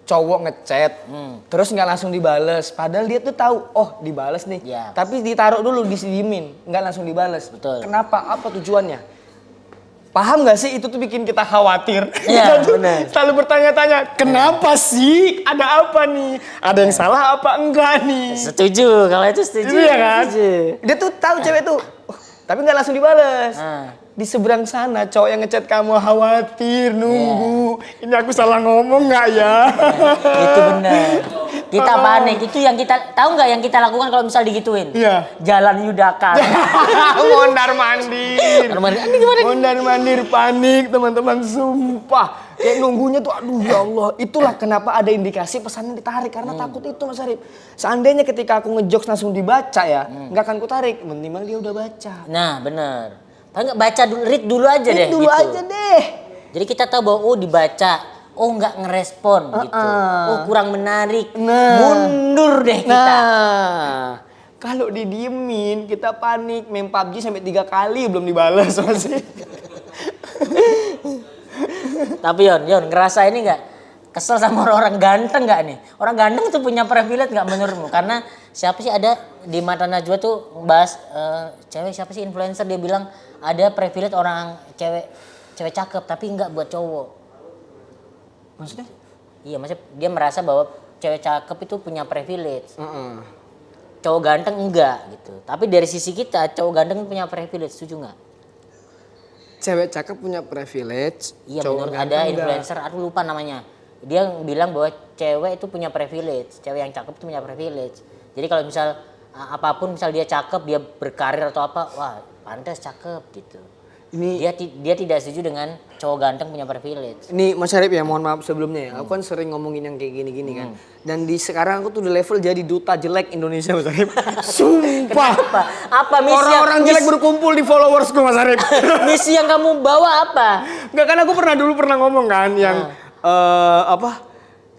cowok ngechat terus nggak langsung dibales padahal dia tuh tahu oh dibales nih Iya. tapi ditaruh dulu disidiemin nggak langsung dibales. Betul. Kenapa, apa tujuannya? Paham nggak sih itu tuh bikin kita khawatir. Iya, Kita tuh benar. selalu bertanya-tanya kenapa sih, ada apa nih, ada yang salah apa enggak nih. Setuju, kalau itu setuju. Iya kan? Setuju. Dia tuh tahu cewek tuh, oh, tapi nggak langsung dibales. Ah. Di seberang sana cowok yang ngechat kamu khawatir nunggu. Ini aku salah ngomong nggak ya? Itu benar. Kita panik. Itu yang kita tahu nggak yang kita lakukan kalau misal digituin? Iya. Jalan Yudaka. Mondar mandir. Ini gimana? Mondar mandir panik teman-teman sumpah. Kayak nunggunya tuh aduh ya Allah. Itulah kenapa ada indikasi pesannya ditarik karena takut itu Mas Arif. Seandainya ketika aku ngejokes langsung dibaca ya, nggak akan ku tarik. Minimal dia udah baca. Nah, benar. Paling nggak baca dulu, read dulu aja deh. Dulu gitu. aja deh. Jadi kita tahu bahwa oh dibaca, oh nggak ngerespon gitu, oh kurang menarik, Nah. mundur deh kita. Nah, kalau didiemin kita panik main PUBG sampai 3 kali belum dibalas masih. Tapi Yon ngerasa ini nggak kesel sama orang ganteng nggak nih? Orang ganteng tuh punya privilege nggak menurutmu? Karena siapa sih ada di Mata Najwa tuh bahas cewek siapa sih influencer dia bilang ada privilege orang cewek cakep tapi nggak buat cowok. Maksudnya? Iya, maksudnya dia merasa bahwa cewek cakep itu punya privilege. Heeh. Cowok ganteng enggak gitu. Tapi dari sisi kita cowok ganteng punya privilege, setuju nggak? Cewek cakep punya privilege. Iya, cowok menurut ganteng ada enggak. influencer, aku lupa namanya. Dia bilang bahwa cewek itu punya privilege, cewek yang cakep itu punya privilege. Jadi kalau misal apapun misal dia cakep, dia berkarir atau apa, wah pantas cakep gitu. Ini Dia tidak setuju dengan cowok ganteng punya privilege. Ini Mas Arif ya, mohon maaf sebelumnya ya. Aku kan sering ngomongin yang kayak gini-gini kan. Dan di sekarang aku tuh udah level jadi duta jelek Indonesia Mas Arif. Sumpah. Apa misi Orang-orang jelek berkumpul di followersku Mas Arif. misi yang kamu bawa apa? Enggak, kan aku pernah ngomong kan yang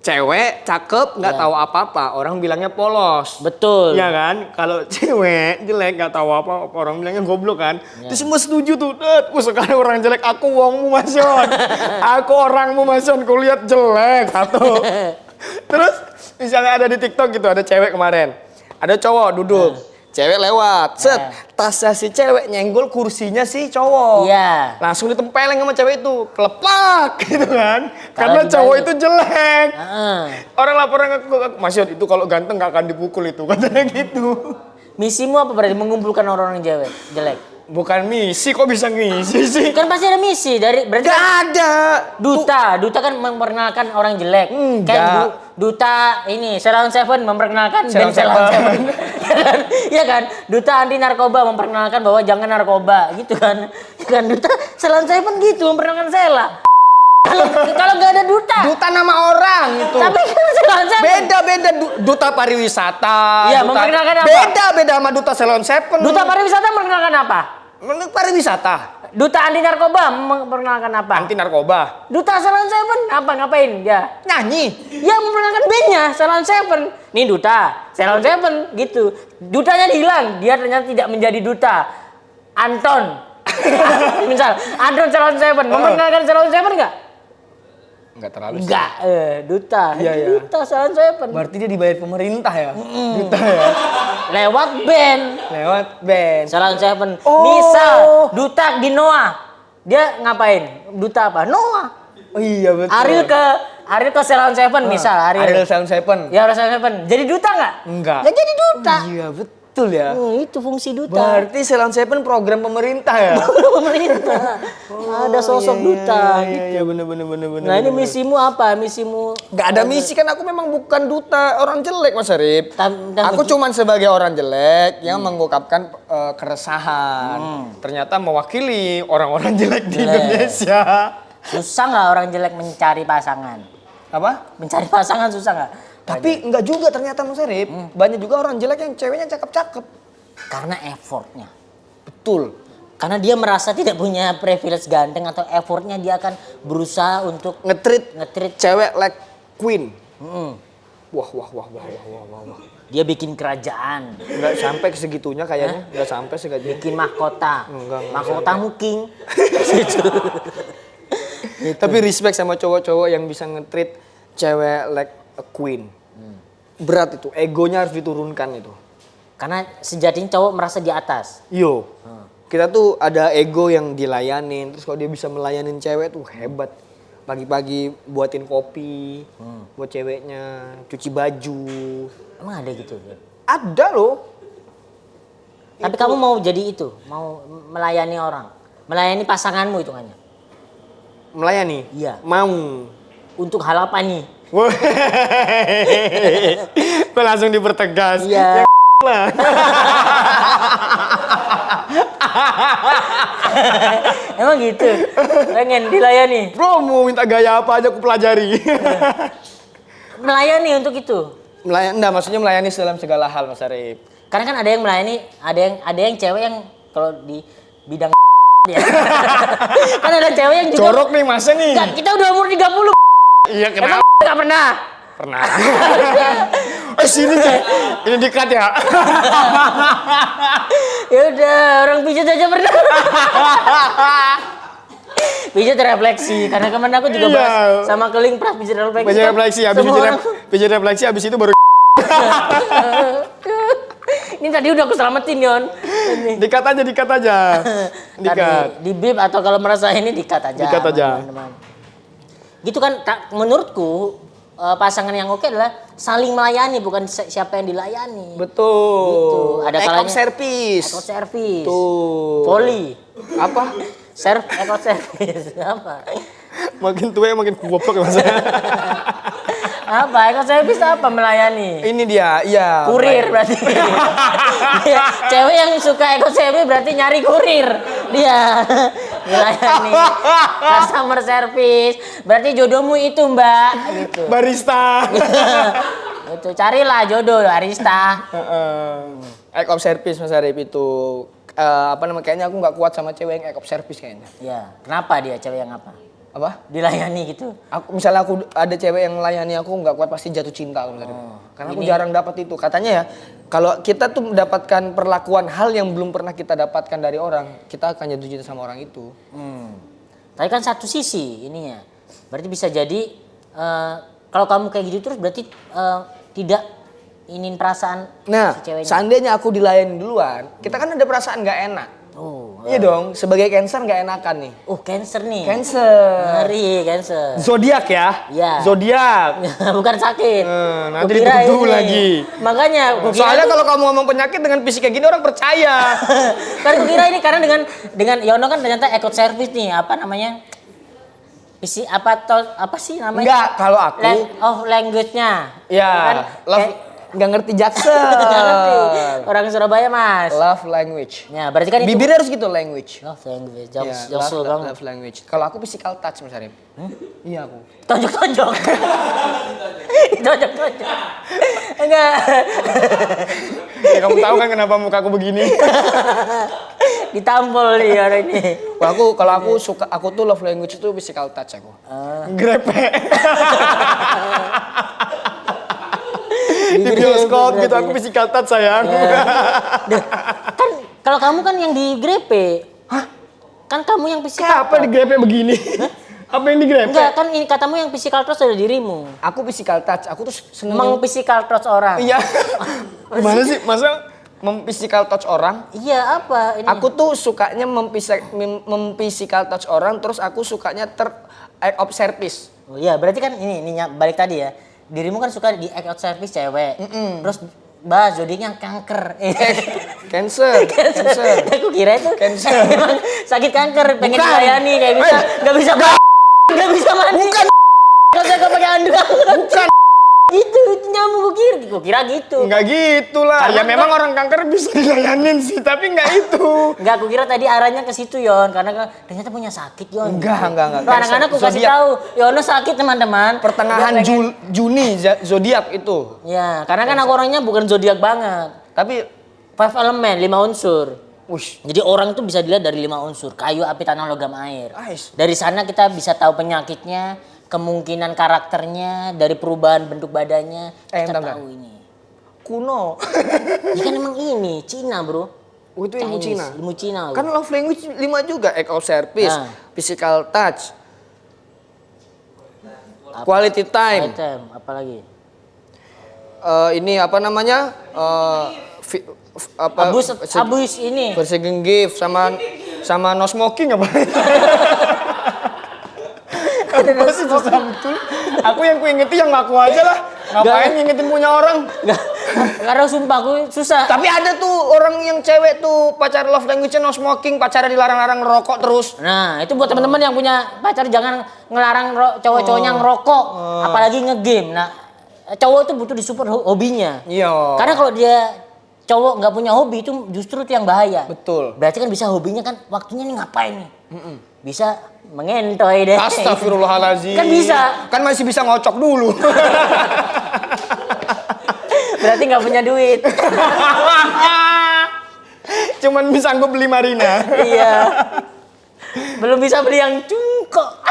cewek cakep nggak tahu apa-apa, orang bilangnya polos. Betul. Iya kan? Kalau cewek jelek nggak tahu apa, orang bilangnya goblok kan. Terus semua setuju tuh. Sekarang orang jelek, aku wongmu masion. Aku orangmu masion, kulihat jelek satu. Terus misalnya ada di TikTok gitu, ada cewek kemarin. Ada cowok duduk. Cewek lewat, set, tasnya si cewek nyenggol kursinya si cowok. Iya. Langsung ditempeleng sama cewek itu, kelepak gitu kan. dibalik. Karena cowok itu jelek. Heeh. Orang laporan ke Mas Yod, itu kalau ganteng gak akan dipukul itu, katanya gitu. Misimu apa berarti mengumpulkan orang-orang jelek? Bukan misi, kok bisa ngisi sih? Kan pasti ada misi dari berarti Gak ada. duta kan memperkenalkan orang jelek. Enggak. Kayak duta ini Salon Seven memperkenalkan Salon band Salon Seven. Seven. Iya kan? Duta anti narkoba memperkenalkan bahwa jangan narkoba gitu kan. Ya kan duta Salon Seven gitu memperkenalkan Sela. Kalau nggak ada duta. Duta nama orang itu. Tapi kan Salon Seven. Beda-beda duta pariwisata. Iya, duta- memperkenalkan apa? Beda-beda sama duta Salon Seven. Duta pariwisata memperkenalkan apa? Pariwisata. Duta anti narkoba memperkenalkan apa? Anti narkoba. Duta Salon Seven apa ngapain dia? Nyanyi. Ya memperkenalkan bandnya Salon Seven. Nih duta Salon Seven gitu. Dutanya hilang, dia ternyata tidak menjadi duta. Anton, misal Anton Salon Seven memperkenalkan Salon Seven nggak? Enggak terlalu. Enggak, duta. Iya, iya. Duta Salon Seven. Berarti dia dibayar pemerintah ya? Duta ya? Lewat band Lewat band. Salon Seven. Oh. Misal duta di Noah, dia ngapain? Duta apa? Noah. Oh iya betul. Ariel ke Salon Seven misal Ariel Salon Seven. Ya Salon Seven. Jadi duta nggak? Enggak. Ya jadi duta. Iya betul ya. Itu fungsi duta. Berarti Salon Seven program pemerintah ya? Pemerintah. Ada sosok duta. Iya bener. Nah ini misimu apa? Misimu Gak ada misi kan, aku memang bukan duta orang jelek Mas Arif. Aku cuman sebagai orang jelek yang mengungkapkan keresahan. Ternyata mewakili orang-orang jelek di Indonesia. susah nggak orang jelek mencari pasangan? Apa? Mencari pasangan susah nggak? Tapi enggak juga ternyata Mas Arif. Banyak juga orang jelek yang ceweknya cakep-cakep. Karena effortnya. Betul. Karena dia merasa tidak punya privilege ganteng atau effortnya dia akan berusaha untuk Nge-treat cewek like queen. Mm-mm. Wah. Dia bikin kerajaan, Enggak sampai ke segitunya kayaknya. Enggak sampai segitunya. bikin mahkota, Enggak mahkotamu king. Tapi respect sama cowok-cowok yang bisa nge-treat cewek like a queen. Berat itu, egonya harus diturunkan itu. Karena sejatinya cowok merasa di atas. Yo, kita tuh ada ego yang dilayanin. Terus kalau dia bisa melayanin cewek tuh hebat. Pagi-pagi buatin kopi buat ceweknya, cuci baju. Emang ada gitu? Ada loh. Tapi kamu mau jadi itu, mau melayani orang, melayani pasanganmu hitungannya. Melayani? Iya. Mau. Untuk hal apa nih? Kok langsung dipertegas. Iya. Ya lah. Emang gitu? Pengen dilayani? Bro, mau minta gaya apa aja aku pelajari. Melayani untuk itu? Enggak, maksudnya melayani dalam segala hal Mas Arif. Karena kan ada yang melayani, ada yang cewek yang kalau di bidang ya. Kan ada cewek yang juga Jorok nih masa nih. Enggak, kita udah umur 30. Iya Emang kenapa? enggak pernah? Pernah. Sini deh. Ini dikat ya. Ya udah, orang pijat aja pernah. Pijat refleksi, karena kemarin aku juga Iya. bahas sama keling pras pijat refleksi. Pijat kan refleksi, habis semua orang- pijat refleksi habis itu baru Ini tadi udah aku selamatin, Yon. Ini. dikat aja. Dikat. Di bib atau kalau merasa ini dikat aja. Dikat aja. Teman-teman. Gitu kan, menurutku pasangan yang oke adalah saling melayani, bukan siapa yang dilayani. Betul. Gitu. Ada Act of kalanya- service. Eco service. Tuh. Poli. Apa? Eco service. Apa? Makin tua makin goblok ya Mas. Apa? Eko service apa melayani? Ini dia, iya. Kurir berarti. Dia, cewek yang suka eko service berarti nyari kurir. Dia melayani customer service. Berarti jodohmu itu, Mbak, gitu. Barista. Itu carilah jodoh barista. Act of service Mas Arif itu kayaknya aku nggak kuat sama cewek yang act of service kayaknya. Ya, kenapa dia cewek yang apa? Apa? Dilayani gitu. Misalnya aku ada cewek yang melayani aku nggak kuat pasti jatuh cinta aku Mas Arif. Karena aku jarang dapat itu. Katanya ya, kalau kita tuh mendapatkan perlakuan hal yang belum pernah kita dapatkan dari orang, kita akan jatuh cinta sama orang itu. Tapi kan satu sisi ininya. Berarti bisa jadi kalau kamu kayak gitu terus berarti tidak ingin perasaan Nah, si ceweknya. seandainya aku dilayani duluan, kita kan ada perasaan nggak enak. Oh, Iya dong, sebagai Cancer nggak enakan nih. Cancer nih. Cancer. Ngeri, Cancer. Zodiak ya? Iya. Zodiak. Bukan sakit. Nanti Kukira dituduh ini. lagi. Makanya kukira Soalnya tuh- kalau kamu ngomong penyakit dengan fisik kayak gini orang percaya. kan kukira ini karena dengan Yono kan ternyata eco service nih, apa namanya? Apa sih namanya? Enggak, kalau aku Language-nya. ya Kan nggak ngerti Jaksel. nggak ngerti. Orang Surabaya, Mas. Love language. Ya, berarti kan itu Bibirnya harus gitu language. love language. Ya, Jaksel banget. love language. Kalau aku physical touch Mas Arif. Iya aku. Tonjok-tonjok. Tonjok-tonjok. Enggak. Ya, kamu tahu kan kenapa muka aku begini? Ditampol nih orang ini. Kalau aku tuh love language itu physical touch aku. Grepe. Di bioskop gitu aku physical touch sayang. Duh, kan kalau kamu kan yang di grepe. Hah? Kan kamu yang physical Kayak apa di grepe begini? Apa yang di grepe? Enggak, kan ini katamu yang physical touch ada dirimu. Aku physical touch, aku tuh seneng. Meng-physical touch orang. Iya. Gimana sih? Masa memphysical touch orang? Iya, apa ini? Aku tuh sukanya memphysical touch orang, terus aku sukanya act of service. Oh iya, berarti kan ini balik tadi ya. Dirimu kan suka di act of service cewek. Terus zodiaknya kanker. Cancer. Aku kira itu Cancer. emang sakit kanker, pengen Bukan. dilayani kayak bisa. Enggak bisa enggak bisa mandi. Bukan. Kagak pakai handuk. Bukan. Itu nyamuk kira gitu. Enggak gitu lah. Karena Ya memang orang kanker bisa dilayanin sih, tapi enggak itu. Enggak, aku kira tadi arahnya ke situ Yon, karena ternyata punya sakit Yon. Enggak. Loh, anak-anak aku kasih Zodiak. tahu, Yono sakit teman-teman. Pertengahan Dia pengen- Juni zodiak itu. Ya, karena kan aku orangnya bukan zodiak banget. Tapi 5 elemen, 5 unsur. wush, Jadi orang itu bisa dilihat dari 5 unsur, kayu, api, tanah, logam, air. Ais. Dari sana kita bisa tahu penyakitnya, kemungkinan karakternya, dari perubahan bentuk badannya, kita bentar. tahu ini. kuno. Ini kan emang ini, Cina bro. Oh, itu ilmu Chinese, Cina. Ilmu Cina. Kan love language 5 juga, act of service, Nah. physical touch, quality time. Item, apalagi? Ini apa namanya? Abus ini. Bersegeng gift sama no smoking apa? Apa sih susah betul? Aku yang kuingeti yang ngaku aja lah. Ngapain ngingetin punya orang? Nggak, karena sumpah aku susah. Tapi ada tuh orang yang cewek tuh pacar love language-nya no smoking, pacarnya dilarang-larang ngerokok terus. Nah, itu buat teman-teman yang punya pacar jangan ngelarang cowok-cowoknya ngerokok, apalagi ngegame. Nah, cowok itu butuh disupport hobinya. Iya. Karena kalau dia cowok nggak punya hobi itu justru itu yang bahaya. Betul. Berarti kan bisa hobinya kan waktunya nih ngapain nih? Bisa mengentoy deh. Astagfirullahaladzim. Kan bisa. Kan masih bisa ngocok dulu. Berarti nggak punya duit. Cuman bisa gue beli Marina. Iya. Belum bisa beli yang cungkok.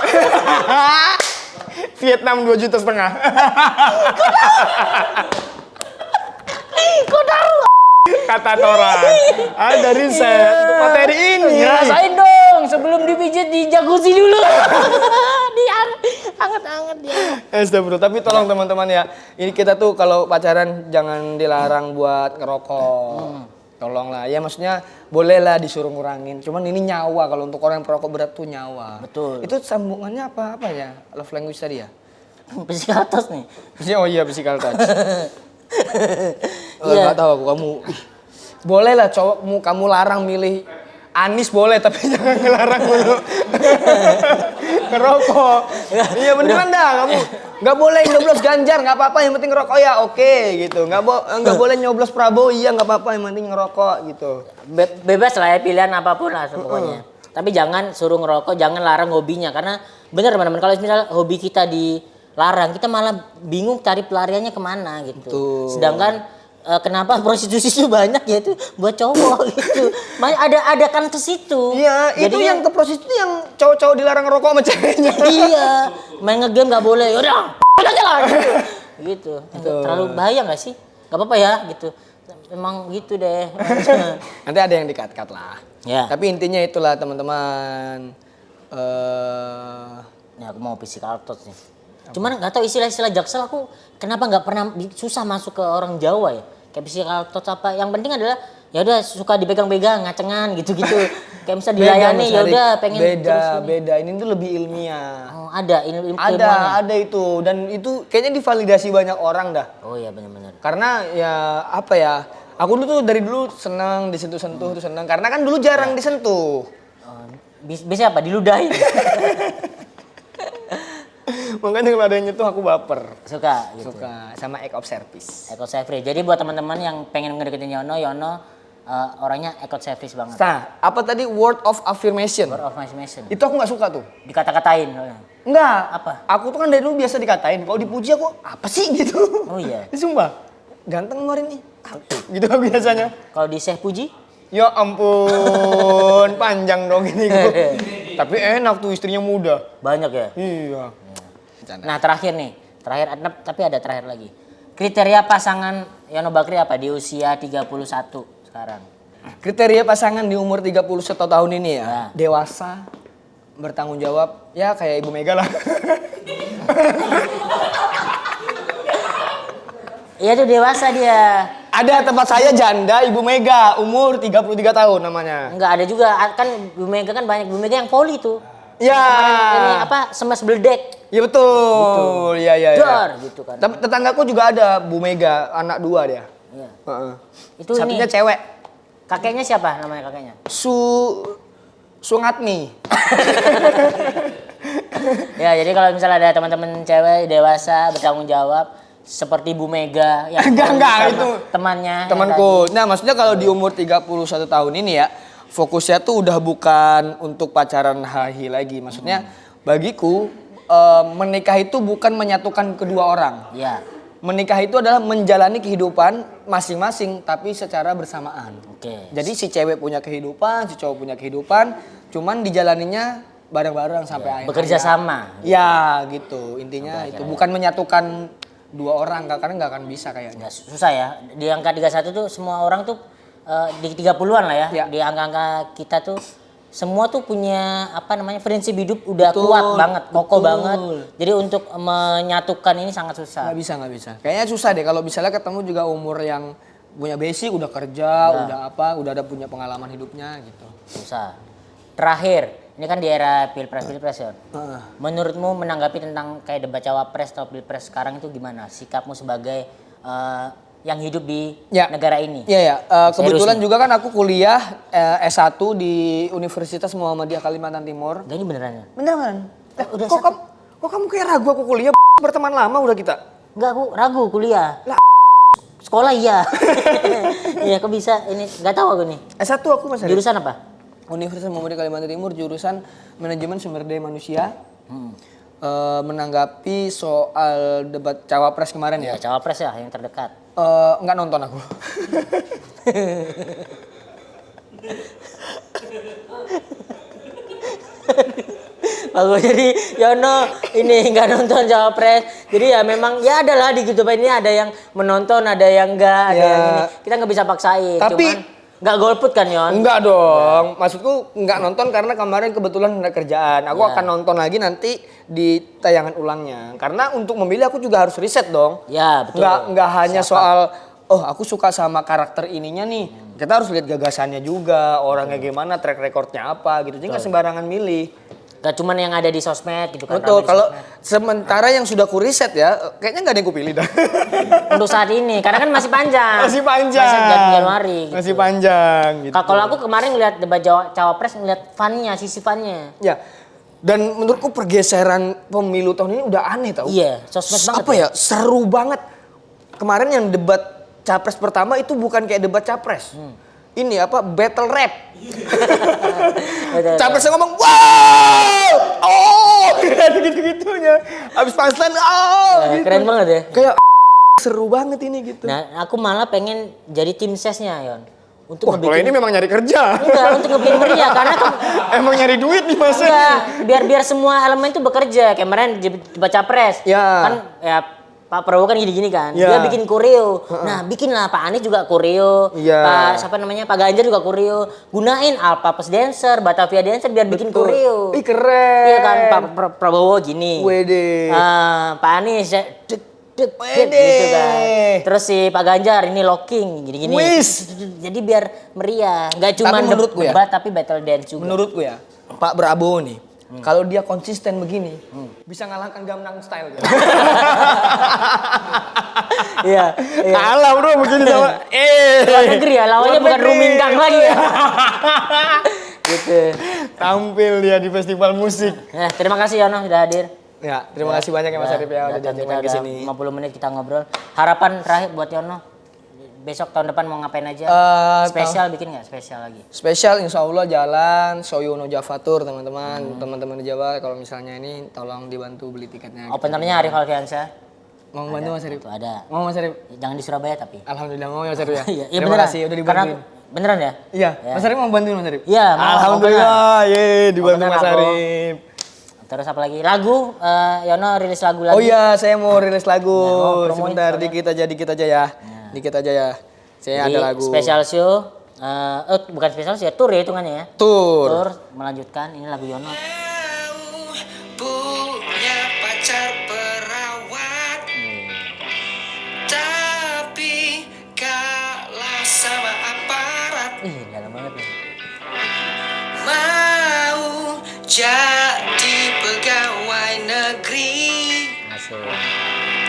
Vietnam 2,5 juta. Kok tahu? Kata Tora. Ada riset untuk materi ini. Rasain dong sebelum dipijit di jacuzzi dulu. Di hangat-hangat dia. Astagfirullah. Tapi tolong teman-teman ya. Ini kita tuh kalau pacaran jangan dilarang buat ngerokok. Tolong lah. Ya maksudnya boleh lah disuruh ngurangin. Cuman ini nyawa. Kalau untuk orang yang perokok berat tuh nyawa. Betul. Itu sambungannya apa ya? Love language tadi ya? Psikatos nih. Oh iya, physical touch. Iya. Nggak tahu aku kamu. Boleh lah cowokmu kamu larang milih Anis boleh tapi jangan ngelarang dulu. Ngerokok. Iya beneran dah kamu. Nggak boleh nyoblos Ganjar, nggak apa-apa yang penting ngerokok ya oke gitu. Nggak boleh nyoblos Prabowo iya nggak apa-apa yang penting ngerokok gitu. Bebas lah ya pilihan apapun lah pokoknya. Tapi jangan suruh ngerokok, jangan larang hobinya karena bener teman-teman kalau misalnya hobi kita dilarang kita malah bingung cari pelariannya kemana gitu. Betul. Sedangkan kenapa prostitusi itu banyak ya itu buat cowok gitu. Ada kan ke situ. Iya, itu Jadinya- yang ke prostitusi yang cowok-cowok dilarang ngerokok sama ceweknya. Iya, main ngegame nggak boleh. Yaudah, aja lah gitu. Terlalu bahaya nggak sih? Nggak apa-apa ya gitu. Emang gitu deh. Nanti ada yang di-cut lah. Ya. Tapi intinya itulah teman-teman. Ya aku mau physical touch nih. Cuman nggak tahu istilah-istilah Jaksel aku kenapa nggak pernah susah masuk ke orang Jawa ya. Kayak physical touch apa? Yang penting adalah ya udah suka dipegang-pegang, ngacengan gitu-gitu. Kayak misalnya dilayani ya udah pengen terus ini. Beda. Ini tuh lebih ilmiah. Oh, ada ilmu keilmuannya. Ada itu dan itu kayaknya divalidasi banyak orang dah. Oh iya benar-benar. Karena ya apa ya? Aku dulu tuh dari dulu senang disentuh-sentuh tuh senang karena kan dulu jarang disentuh. Oh, bisa apa? Diludahin. Makanya kalau ada yang nyentuh aku baper. Suka gitu. Suka sama act of service. Eco service. Jadi buat teman-teman yang pengen ngedeketin Yono orangnya eco service banget. Nah, apa tadi word of affirmation? Word of affirmation. Itu aku nggak suka tuh. Dikata-katain. Enggak. Apa? Aku tuh kan dari dulu biasa dikatain. Kalau dipuji aku apa sih gitu. Oh iya. Sumpah. Ganteng kemarin nih. Gitu kan biasanya. Kalau di Syekh Puji? Ya ampun, panjang dong ini gua. Tapi enak tuh istrinya muda. Banyak ya? Iya. Nah terakhir nih. Tapi ada terakhir lagi. Kriteria pasangan Yono Bakri apa di usia 31 sekarang? Kriteria pasangan di umur 31 tahun ini ya. Ya. Dewasa, bertanggung jawab, ya kayak Ibu Mega lah. Iya tuh dewasa dia. Ada tempat saya janda Ibu Mega, umur 33 tahun namanya. Enggak ada juga kan Bu Mega kan banyak Bu Mega yang poli tuh. Ya. Ini apa semes beledek. Iya betul. Iya iya. Dar gitu kan. Tetanggaku juga ada Bu Mega, anak 2 dia. Iya. Heeh. Itu Satunya ini. cewek. Kakeknya siapa namanya kakeknya? Sungatmi. Ya jadi kalau misalnya ada teman-teman cewek dewasa bertanggung jawab seperti Bu Mega yang Enggak, sama itu temannya. yang temanku. Nah, maksudnya kalau di umur 31 tahun ini ya, fokusnya tuh udah bukan untuk pacaran hahi lagi. Maksudnya bagiku menikah itu bukan menyatukan kedua orang. tadi. Ya. Menikah itu adalah menjalani kehidupan masing-masing tapi secara bersamaan. Oke. Jadi si cewek punya kehidupan, si cowok punya kehidupan, cuman dijalaninya bareng-bareng sampai akhir. Bekerja hayat. sama. Ya, gitu. Intinya Sampai itu akhir bukan menyatukan dua orang karena nggak akan bisa kayaknya. Ya, susah ya. Di angka 31 tuh semua orang tuh di 30-an lah ya. Ya. Di angka-angka kita tuh semua tuh punya apa namanya prinsip hidup udah Betul, kuat banget, kokoh betul. banget. Jadi untuk menyatukan ini sangat susah. Nggak bisa. Kayaknya susah deh kalau misalnya ketemu juga umur yang punya basic, udah kerja, udah apa, udah ada punya pengalaman hidupnya gitu. Susah. Terakhir, ini kan di era pilpres ya. Heeh. Menurutmu menanggapi tentang kayak debat cawapres atau pilpres sekarang itu gimana? Sikapmu sebagai yang hidup di Ya. negara ini? Iya ya, kebetulan Serius nih. juga kan aku kuliah S1 di Universitas Muhammadiyah Kalimantan Timur. Gak ini beneran ya? Beneran? udah Kok kamu kayak ragu aku kuliah? Berteman lama udah kita. Enggak, aku ragu kuliah. Lah. Sekolah iya. Iya, kok bisa? Ini nggak tahu aku nih. S1 aku Mas Arif. Jurusan apa? Universitas Muhammadiyah Kalimantan Timur jurusan Manajemen Sumber Daya Manusia. Menanggapi soal debat cawapres kemarin ya. Ya, cawapres ya yang terdekat. Nggak nonton aku. Bagus, jadi Yono ini nggak nonton cawapres. Jadi ya memang ya adalah di YouTube ini ada yang menonton, ada yang enggak, ada Ya. yang ini. Kita nggak bisa paksain. Tapi- Cuman nggak golput kan Yon? Enggak dong. Maksudku nggak nonton karena kemarin kebetulan ada kerjaan. Aku Ya. akan nonton lagi nanti di tayangan ulangnya. Karena untuk memilih aku juga harus riset dong. Ya betul. Nggak hanya soal oh aku suka sama karakter ininya nih. Kita harus lihat gagasannya juga, orangnya gimana, track recordnya apa gitu. Jadi nggak sembarangan milih. Gak cuman yang ada di sosmed gitu kan. Betul, rame di kalau sosmed. sementara yang sudah ku riset ya, kayaknya nggak ada yang kupilih dah. Untuk saat ini, karena kan masih panjang. Masih panjang. Masih Januari gitu. Masih panjang gitu. Kalau aku kemarin ngeliat debat cawapres, ngeliat funnya, sisi funnya. Ya. Dan menurutku pergeseran pemilu tahun ini udah aneh tau. Iya, sosmed banget. Apa ya? Seru banget. Kemarin yang debat capres pertama itu bukan kayak debat capres. Ini apa? Battle rap. Betul, Capresnya ngomong wow, oh, gitu-gitunya. Abis punchline, oh, betul. gitu. Keren banget ya. Kayak seru banget ini gitu. Nah, aku malah pengen jadi tim sesnya, Yon. Untuk Wah, kalau ini memang nyari kerja. enggak, untuk ngebikin meriah karena kan Emang nyari duit nih mas. enggak, biar semua elemen itu bekerja. Kayak kemarin debat capres. Ya. Kan ya Pak Prabowo kan gini-gini kan. Ya. Dia bikin koreo. Nah, bikinlah Pak Anies juga koreo. Iya. Pak siapa namanya? Pak Ganjar juga koreo. Gunain Alpapes Dancer, Batavia Dancer biar bikin koreo. Ih keren. Iya kan Prabowo gini. Wede. Pak Anies ya, dek Wede. gitu kan. Terus si Pak Ganjar ini locking gini-gini. Wis. Jadi biar meriah. Gak cuma menurutku ya, debat tapi battle dance juga. Menurutku ya, Pak Prabowo nih, kalau dia konsisten begini, bisa ngalahkan Gangnam Style. Iya. Kalah bro begini sama. Luar negeri ya, lawannya Luar bukan negeri. Rumingkang lagi ya. Gitu. Tampil dia di festival musik. Nah, terima kasih Yono sudah hadir. Ya, terima kasih banyak ya Mas Arif ya udah datang, diajakin kita ke udah sini. 50 menit kita ngobrol. Harapan terakhir buat Yono. Besok tahun depan mau ngapain aja? Spesial bikin nggak? Spesial lagi. Spesial insya Allah jalan Soyono Javatur teman-teman. Teman-teman di Jawa kalau misalnya ini tolong dibantu beli tiketnya. Openernya Arif Alfiansyah. Mau bantu Mas Arif? Itu ada. Mau Mas Arif? Jangan di Surabaya tapi. Alhamdulillah mau ya Mas Arif ya. Iya, Terima beneran. kasih udah Karena dibantuin. beneran ya? Iya, Ya. Mas Arif mau bantuin Mas Arif? Iya, mau, Alhamdulillah, ye dibantu bener, Mas aku. Arif. Terus apa lagi? Lagu Yono rilis lagu lagi. Oh iya, saya mau rilis lagu. mau promoin Sebentar, soalnya. dikit aja ya. Dikit aja ya. Saya Jadi, ada lagu. special show. Bukan special show ya, tour ya hitungannya ya. Tour. Tour melanjutkan ini lagu Yono. Punya pacar perawat, tapi kalah sama aparat. Ih, dalam banget nih. Mau jadi pegawai negeri, Masuk.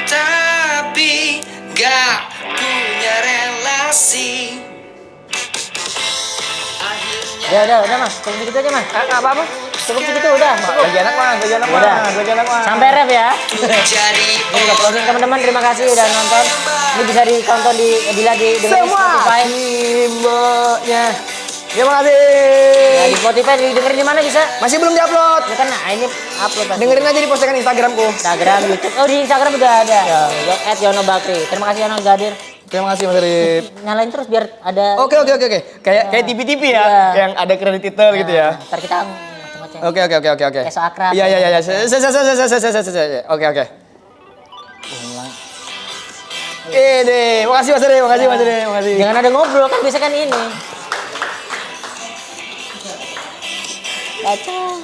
tapi gak punya relasi. Udah Mas. Cukup segitu aja Mas. Enggak apa-apa. Cukup segitu udah. Cukup. Lagi enak Mas, lagi enak Udah. Mas, lagi enak Mas. Sampai rap ya. Jadi Ini udah closing teman-teman. Terima kasih udah nonton. Ini bisa ditonton dilihat di dengerin Semua Spotify. timbanya. Terima kasih. Ya, di Spotify didengerin di mana bisa? Masih belum diupload. Ya kan nah, ini upload pasti. Dengerin aja di postingan Instagramku. Instagram, YouTube. Oh di Instagram udah ada. @Yono Bakri. Terima kasih Yono udah hadir. Terima kasih Mas Arif. Nyalain terus biar ada. Oke. Kayak TV-TV ya, Iya. yang ada kredit titel gitu ya. Ntar kita macam-macam. Oke. Kayak so akrab. Iya. Oke. Deh, makasih Mas Arif, makasih. Jangan ada ngobrol kan biasa kan ini. Kacau.